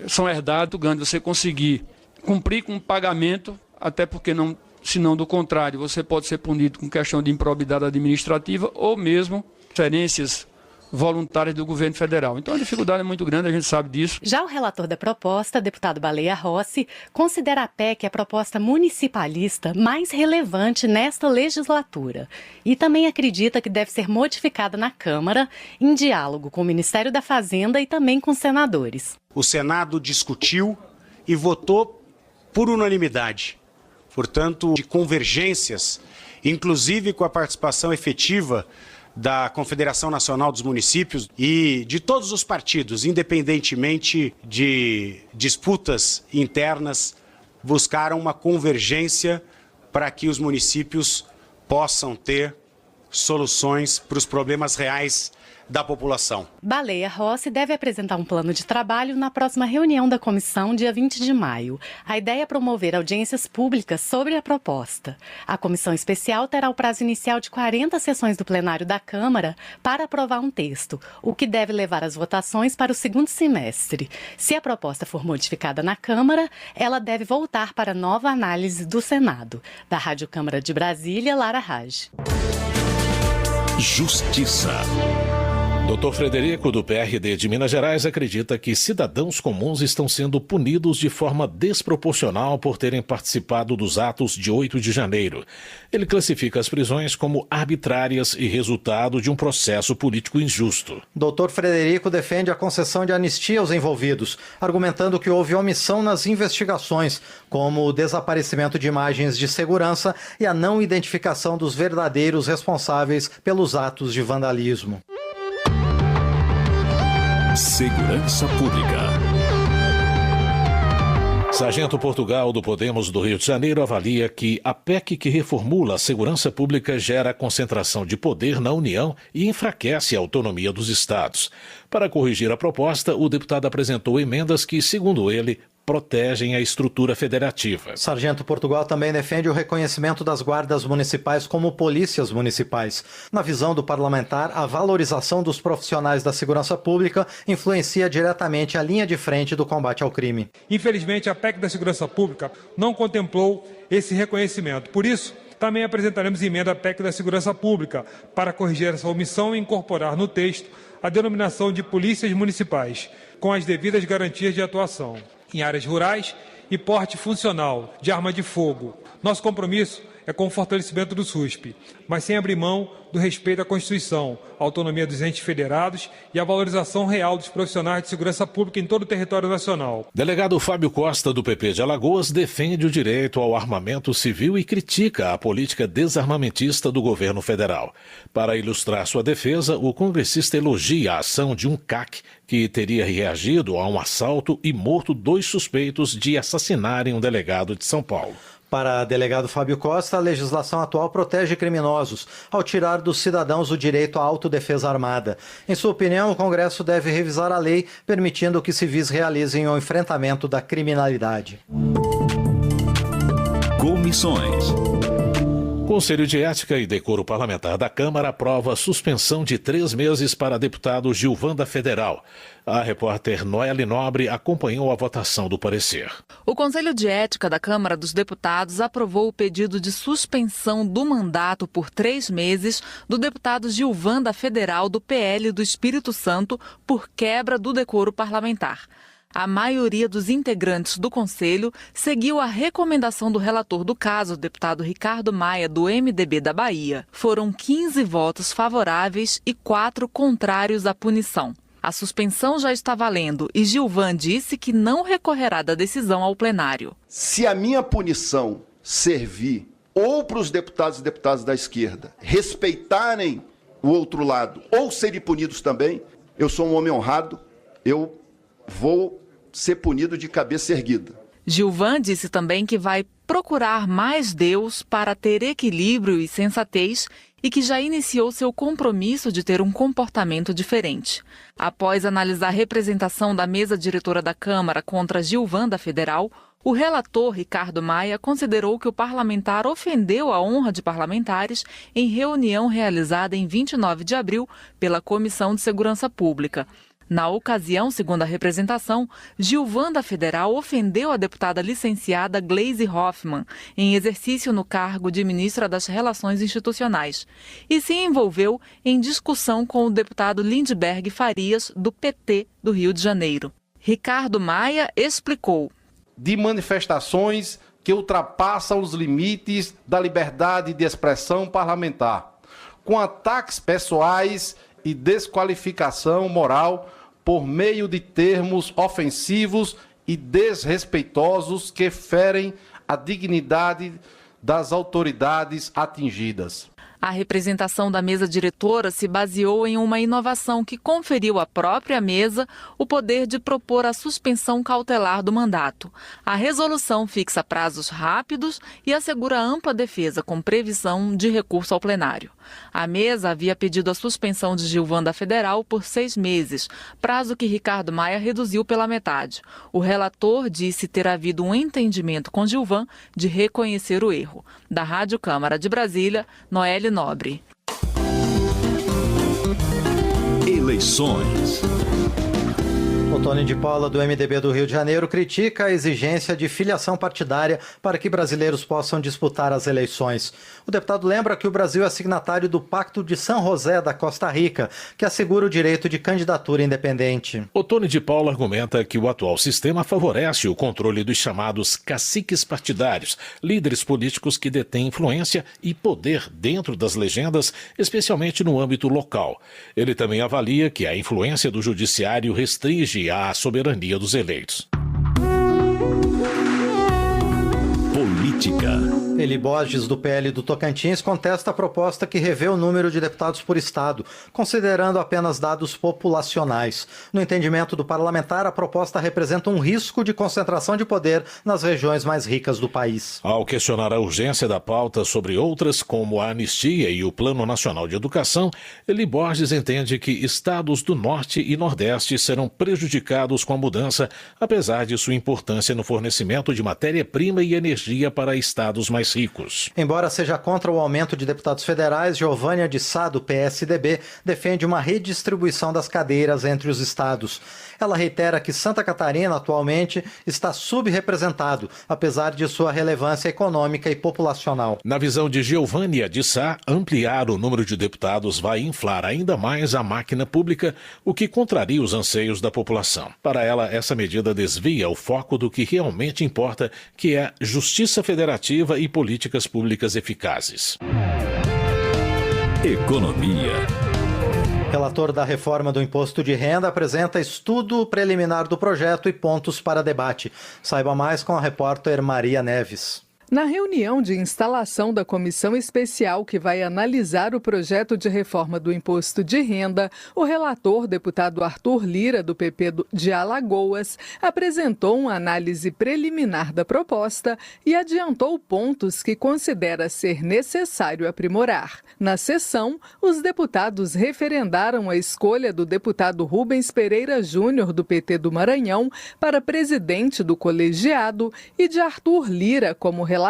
são herdadas, você conseguir cumprir com o pagamento, até porque senão do contrário, você pode ser punido com questão de improbidade administrativa ou mesmo transferências voluntárias do governo federal. Então a dificuldade é muito grande, a gente sabe disso. Já o relator da proposta, deputado Baleia Rossi, considera a PEC a proposta municipalista mais relevante nesta legislatura e também acredita que deve ser modificada na Câmara em diálogo com o Ministério da Fazenda e também com senadores. O Senado discutiu e votou por unanimidade, portanto, de convergências, inclusive com a participação efetiva da Confederação Nacional dos Municípios e de todos os partidos, independentemente de disputas internas, buscaram uma convergência para que os municípios possam ter soluções para os problemas reais da população. Baleia Rossi deve apresentar um plano de trabalho na próxima reunião da comissão, dia 20 de maio. A ideia é promover audiências públicas sobre a proposta. A comissão especial terá o prazo inicial de 40 sessões do plenário da Câmara para aprovar um texto, o que deve levar as votações para o segundo semestre. Se a proposta for modificada na Câmara, ela deve voltar para nova análise do Senado. Da Rádio Câmara de Brasília, Lara Raj. Justiça. Dr. Frederico, do PRD de Minas Gerais, acredita que cidadãos comuns estão sendo punidos de forma desproporcional por terem participado dos atos de 8 de janeiro. Ele classifica as prisões como arbitrárias e resultado de um processo político injusto. Dr. Frederico defende a concessão de anistia aos envolvidos, argumentando que houve omissão nas investigações, como o desaparecimento de imagens de segurança e a não identificação dos verdadeiros responsáveis pelos atos de vandalismo. Segurança Pública. Sargento Portugal, do Podemos do Rio de Janeiro, avalia que a PEC que reformula a segurança pública gera concentração de poder na União e enfraquece a autonomia dos estados. Para corrigir a proposta, o deputado apresentou emendas que, segundo ele, protegem a estrutura federativa. Sargento Portugal também defende o reconhecimento das guardas municipais como polícias municipais. Na visão do parlamentar, a valorização dos profissionais da segurança pública influencia diretamente a linha de frente do combate ao crime. Infelizmente, a PEC da segurança pública não contemplou esse reconhecimento. Por isso, também apresentaremos emenda à PEC da segurança pública para corrigir essa omissão e incorporar no texto a denominação de polícias municipais, com as devidas garantias de atuação em áreas rurais e porte funcional de arma de fogo. Nosso compromisso é com o fortalecimento do SUSP, mas sem abrir mão do respeito à Constituição, à autonomia dos entes federados e à valorização real dos profissionais de segurança pública em todo o território nacional. Delegado Fábio Costa, do PP de Alagoas, defende o direito ao armamento civil e critica a política desarmamentista do governo federal. Para ilustrar sua defesa, o congressista elogia a ação de um CAC que teria reagido a um assalto e morto 2 suspeitos de assassinarem um delegado de São Paulo. Para o delegado Fábio Costa, a legislação atual protege criminosos ao tirar dos cidadãos o direito à autodefesa armada. Em sua opinião, o Congresso deve revisar a lei, permitindo que civis realizem o enfrentamento da criminalidade. Comissões. Conselho de Ética e Decoro Parlamentar da Câmara aprova suspensão de 3 meses para deputado Gilvan da Federal. A repórter Noeli Nobre acompanhou a votação do parecer. O Conselho de Ética da Câmara dos Deputados aprovou o pedido de suspensão do mandato por 3 meses do deputado Gilvan da Federal do PL do Espírito Santo por quebra do decoro parlamentar. A maioria dos integrantes do Conselho seguiu a recomendação do relator do caso, o deputado Ricardo Maia, do MDB da Bahia. Foram 15 votos favoráveis e 4 contrários à punição. A suspensão já está valendo e Gilvan disse que não recorrerá da decisão ao plenário. Se a minha punição servir ou para os deputados e deputadas da esquerda respeitarem o outro lado ou serem punidos também, eu sou um homem honrado, eu vou ser punido de cabeça erguida. Gilvan disse também que vai procurar mais Deus para ter equilíbrio e sensatez e que já iniciou seu compromisso de ter um comportamento diferente. Após analisar a representação da mesa diretora da Câmara contra Gilvan da Federal, o relator Ricardo Maia considerou que o parlamentar ofendeu a honra de parlamentares em reunião realizada em 29 de abril pela Comissão de Segurança Pública. Na ocasião, segundo a representação, Gilvan da Federal ofendeu a deputada licenciada Gleisi Hoffmann, em exercício no cargo de ministra das Relações Institucionais, e se envolveu em discussão com o deputado Lindbergh Farias, do PT do Rio de Janeiro. Ricardo Maia explicou. De manifestações que ultrapassam os limites da liberdade de expressão parlamentar, com ataques pessoais e desqualificação moral por meio de termos ofensivos e desrespeitosos que ferem a dignidade das autoridades atingidas. A representação da mesa diretora se baseou em uma inovação que conferiu à própria mesa o poder de propor a suspensão cautelar do mandato. A resolução fixa prazos rápidos e assegura ampla defesa, com previsão de recurso ao plenário. A mesa havia pedido a suspensão de Gilvan da Federal por 6 meses, prazo que Ricardo Maia reduziu pela metade. O relator disse ter havido um entendimento com Gilvan de reconhecer o erro. Da Rádio Câmara de Brasília, Noelle Nobre. Eleições. Otônio de Paula, do MDB do Rio de Janeiro, critica a exigência de filiação partidária para que brasileiros possam disputar as eleições. O deputado lembra que o Brasil é signatário do Pacto de São José da Costa Rica, que assegura o direito de candidatura independente. Otônio de Paula argumenta que o atual sistema favorece o controle dos chamados caciques partidários, líderes políticos que detêm influência e poder dentro das legendas, especialmente no âmbito local. Ele também avalia que a influência do judiciário restringe a soberania dos eleitos. Política. Eli Borges, do PL do Tocantins, contesta a proposta que revê o número de deputados por estado, considerando apenas dados populacionais. No entendimento do parlamentar, a proposta representa um risco de concentração de poder nas regiões mais ricas do país. Ao questionar a urgência da pauta sobre outras, como a anistia e o Plano Nacional de Educação, Eli Borges entende que estados do Norte e Nordeste serão prejudicados com a mudança, apesar de sua importância no fornecimento de matéria-prima e energia para estados mais ricos. Embora seja contra o aumento de deputados federais, Giovânia de Sá, do PSDB, defende uma redistribuição das cadeiras entre os estados. Ela reitera que Santa Catarina, atualmente, está subrepresentado, apesar de sua relevância econômica e populacional. Na visão de Giovânia de Sá, ampliar o número de deputados vai inflar ainda mais a máquina pública, o que contraria os anseios da população. Para ela, essa medida desvia o foco do que realmente importa, que é justiça federativa e políticas públicas eficazes. Economia. Relator da reforma do imposto de renda apresenta estudo preliminar do projeto e pontos para debate. Saiba mais com a repórter Maria Neves. Na reunião de instalação da comissão especial que vai analisar o projeto de reforma do imposto de renda, o relator, deputado Arthur Lira, do PP de Alagoas, apresentou uma análise preliminar da proposta e adiantou pontos que considera ser necessário aprimorar. Na sessão, os deputados referendaram a escolha do deputado Rubens Pereira Júnior, do PT do Maranhão, para presidente do colegiado e de Arthur Lira como relator.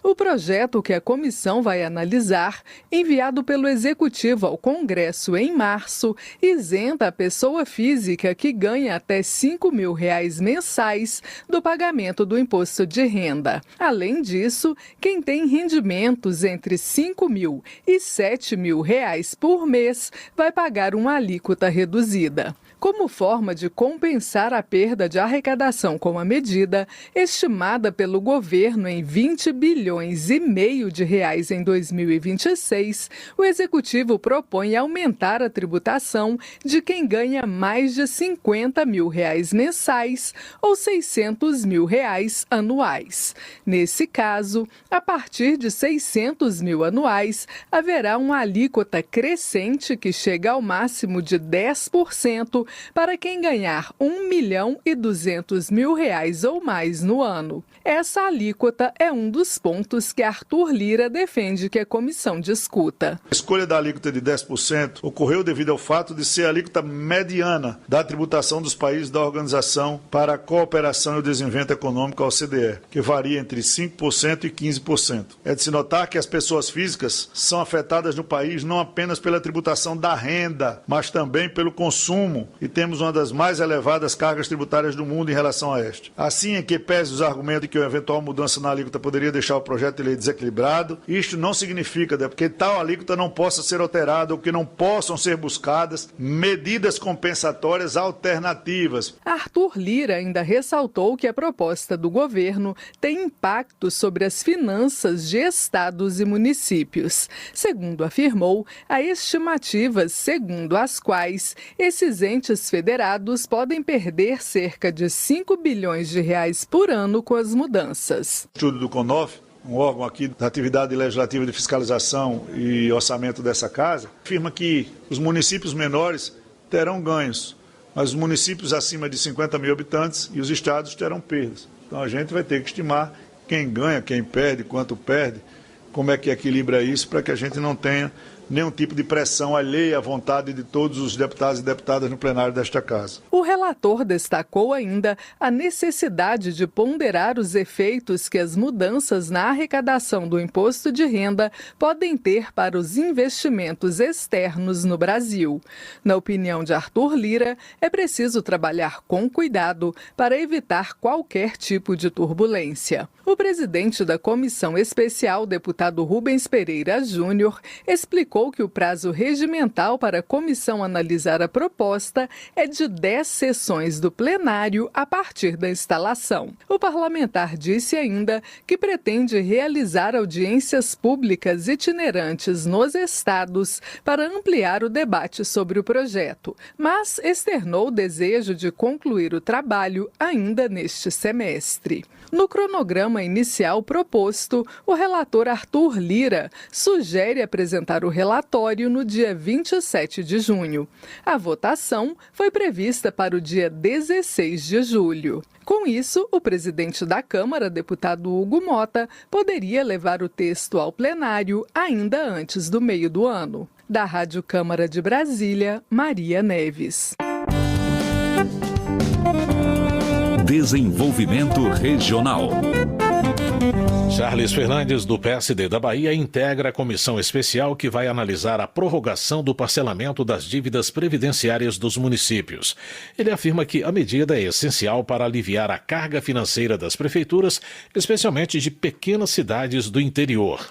O projeto que a comissão vai analisar, enviado pelo Executivo ao Congresso em março, isenta a pessoa física que ganha até R$ 5.000 mensais do pagamento do imposto de renda. Além disso, quem tem rendimentos entre R$ 5.000 e R$ 7.000 por mês vai pagar uma alíquota reduzida. Como forma de compensar a perda de arrecadação com a medida, estimada pelo governo em 20 bilhões e meio de reais em 2026, o Executivo propõe aumentar a tributação de quem ganha mais de R$ 50.000 mensais ou R$ 600.000 anuais. Nesse caso, a partir de R$ 600.000 anuais, haverá uma alíquota crescente que chega ao máximo de 10% para quem ganhar R$ 1.200.000 ou mais no ano. Essa alíquota é um dos pontos que Arthur Lira defende que a comissão discuta. A escolha da alíquota de 10% ocorreu devido ao fato de ser a alíquota mediana da tributação dos países da Organização para a Cooperação e o Desenvolvimento Econômico, a OCDE, que varia entre 5% e 15%. É de se notar que as pessoas físicas são afetadas no país não apenas pela tributação da renda, mas também pelo consumo e temos uma das mais elevadas cargas tributárias do mundo em relação a esta. Assim é que pese os argumentos de que uma eventual mudança na alíquota poderia deixar o projeto de lei desequilibrado, isto não significa que tal alíquota não possa ser alterada ou que não possam ser buscadas medidas compensatórias alternativas. Arthur Lira ainda ressaltou que a proposta do governo tem impacto sobre as finanças de estados e municípios. Segundo afirmou, há estimativas segundo as quais esses entes federados podem perder cerca de 5 bilhões de reais por ano com as mudanças. O estudo do CONOF, um órgão aqui da atividade legislativa de fiscalização e orçamento dessa casa, afirma que os municípios menores terão ganhos, mas os municípios acima de 50 mil habitantes e os estados terão perdas. Então a gente vai ter que estimar quem ganha, quem perde, quanto perde, como é que equilibra isso para que a gente não tenha nenhum tipo de pressão alheia à vontade de todos os deputados e deputadas no plenário desta casa. O relator destacou ainda a necessidade de ponderar os efeitos que as mudanças na arrecadação do imposto de renda podem ter para os investimentos externos no Brasil. Na opinião de Arthur Lira, é preciso trabalhar com cuidado para evitar qualquer tipo de turbulência. O presidente da Comissão Especial, deputado Rubens Pereira Júnior, explicou que o prazo regimental para a comissão analisar a proposta é de 10 sessões do plenário a partir da instalação. O parlamentar disse ainda que pretende realizar audiências públicas itinerantes nos estados para ampliar o debate sobre o projeto, mas externou o desejo de concluir o trabalho ainda neste semestre. No cronograma inicial proposto, o relator Arthur Lira sugere apresentar o relatório no dia 27 de junho. A votação foi prevista para o dia 16 de julho. Com isso, o presidente da Câmara, deputado Hugo Mota, poderia levar o texto ao plenário ainda antes do meio do ano. Da Rádio Câmara de Brasília, Maria Neves. Desenvolvimento Regional. Charles Fernandes, do PSD da Bahia, integra a comissão especial que vai analisar a prorrogação do parcelamento das dívidas previdenciárias dos municípios. Ele afirma que a medida é essencial para aliviar a carga financeira das prefeituras, especialmente de pequenas cidades do interior.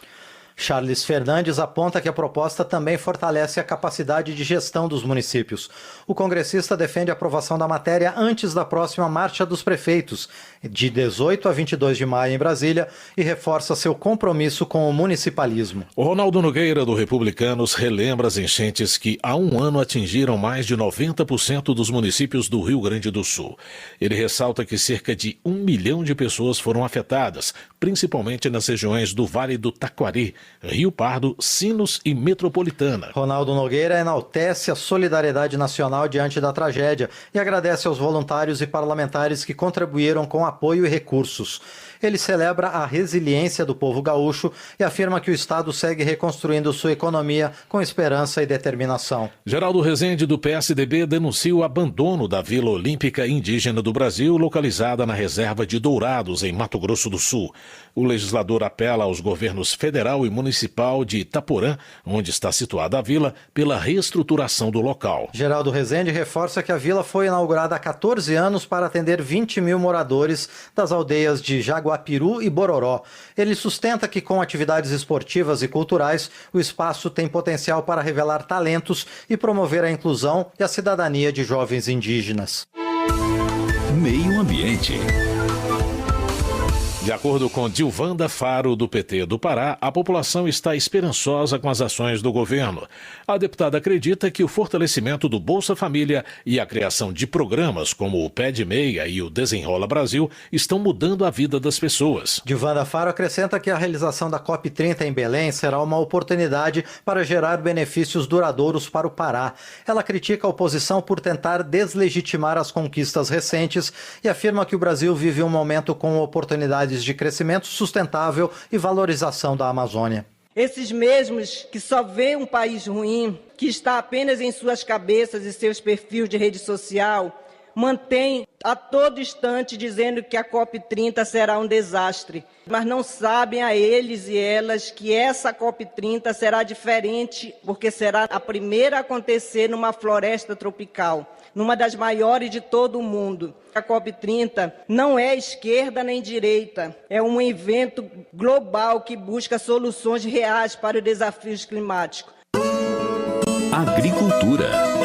Charles Fernandes aponta que a proposta também fortalece a capacidade de gestão dos municípios. O congressista defende a aprovação da matéria antes da próxima Marcha dos Prefeitos, de 18 a 22 de maio em Brasília, e reforça seu compromisso com o municipalismo. O Ronaldo Nogueira, do Republicanos, relembra as enchentes que há um ano atingiram mais de 90% dos municípios do Rio Grande do Sul. Ele ressalta que cerca de 1 milhão de pessoas foram afetadas, principalmente nas regiões do Vale do Taquari, Rio Pardo, Sinos e Metropolitana. Ronaldo Nogueira enaltece a solidariedade nacional diante da tragédia e agradece aos voluntários e parlamentares que contribuíram com apoio e recursos. Ele celebra a resiliência do povo gaúcho e afirma que o Estado segue reconstruindo sua economia com esperança e determinação. Geraldo Rezende, do PSDB, denuncia o abandono da Vila Olímpica Indígena do Brasil, localizada na reserva de Dourados, em Mato Grosso do Sul. O legislador apela aos governos federal e municipal de Itaporã, onde está situada a vila, pela reestruturação do local. Geraldo Rezende reforça que a vila foi inaugurada há 14 anos para atender 20 mil moradores das aldeias de Jaguapiru e Bororó. Ele sustenta que com atividades esportivas e culturais, o espaço tem potencial para revelar talentos e promover a inclusão e a cidadania de jovens indígenas. Meio Ambiente. De acordo com Dilvanda Faro, do PT do Pará, a população está esperançosa com as ações do governo. A deputada acredita que o fortalecimento do Bolsa Família e a criação de programas como o Pé de Meia e o Desenrola Brasil estão mudando a vida das pessoas. Dilvanda Faro acrescenta que a realização da COP30 em Belém será uma oportunidade para gerar benefícios duradouros para o Pará. Ela critica a oposição por tentar deslegitimar as conquistas recentes e afirma que o Brasil vive um momento com oportunidades de crescimento sustentável e valorização da Amazônia. Esses mesmos que só veem um país ruim, que está apenas em suas cabeças e seus perfis de rede social, mantém a todo instante dizendo que a COP30 será um desastre, mas não sabem a eles e elas que essa COP30 será diferente, porque será a primeira a acontecer numa floresta tropical, numa das maiores de todo o mundo. A COP30 não é esquerda nem direita, é um evento global que busca soluções reais para os desafios climáticos. Agricultura.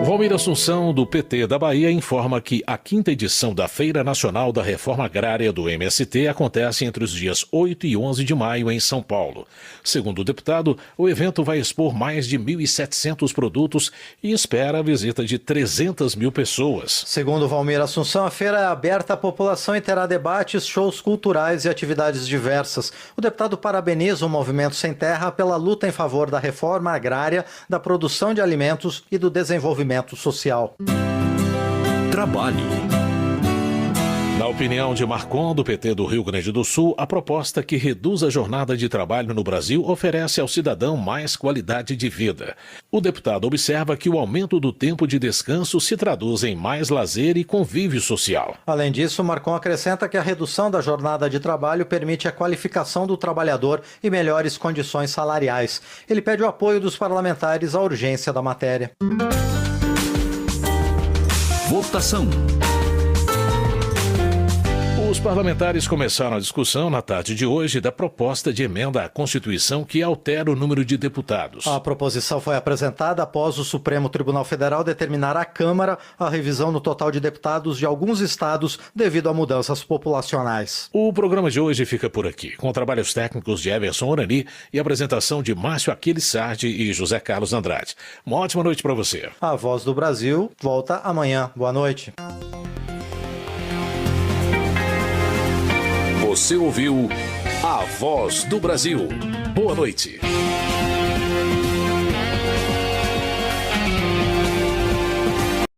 Valmir Assunção, do PT da Bahia, informa que a 5ª edição da Feira Nacional da Reforma Agrária do MST acontece entre os dias 8 e 11 de maio em São Paulo. Segundo o deputado, o evento vai expor mais de 1.700 produtos e espera a visita de 300 mil pessoas. Segundo Valmir Assunção, a feira é aberta à população e terá debates, shows culturais e atividades diversas. O deputado parabeniza o Movimento Sem Terra pela luta em favor da reforma agrária, da produção de alimentos e do desenvolvimento social. Trabalho. Na opinião de Marcon, do PT do Rio Grande do Sul, a proposta que reduz a jornada de trabalho no Brasil oferece ao cidadão mais qualidade de vida. O deputado observa que o aumento do tempo de descanso se traduz em mais lazer e convívio social. Além disso, Marcon acrescenta que a redução da jornada de trabalho permite a qualificação do trabalhador e melhores condições salariais. Ele pede o apoio dos parlamentares à urgência da matéria. Votação. Os parlamentares começaram a discussão na tarde de hoje da proposta de emenda à Constituição que altera o número de deputados. A proposição foi apresentada após o Supremo Tribunal Federal determinar à Câmara a revisão no total de deputados de alguns estados devido a mudanças populacionais. O programa de hoje fica por aqui, com trabalhos técnicos de Everson Orani e apresentação de Márcio Aquiles Sardi e José Carlos Andrade. Uma ótima noite para você. A Voz do Brasil volta amanhã. Boa noite. Você ouviu A Voz do Brasil. Boa noite.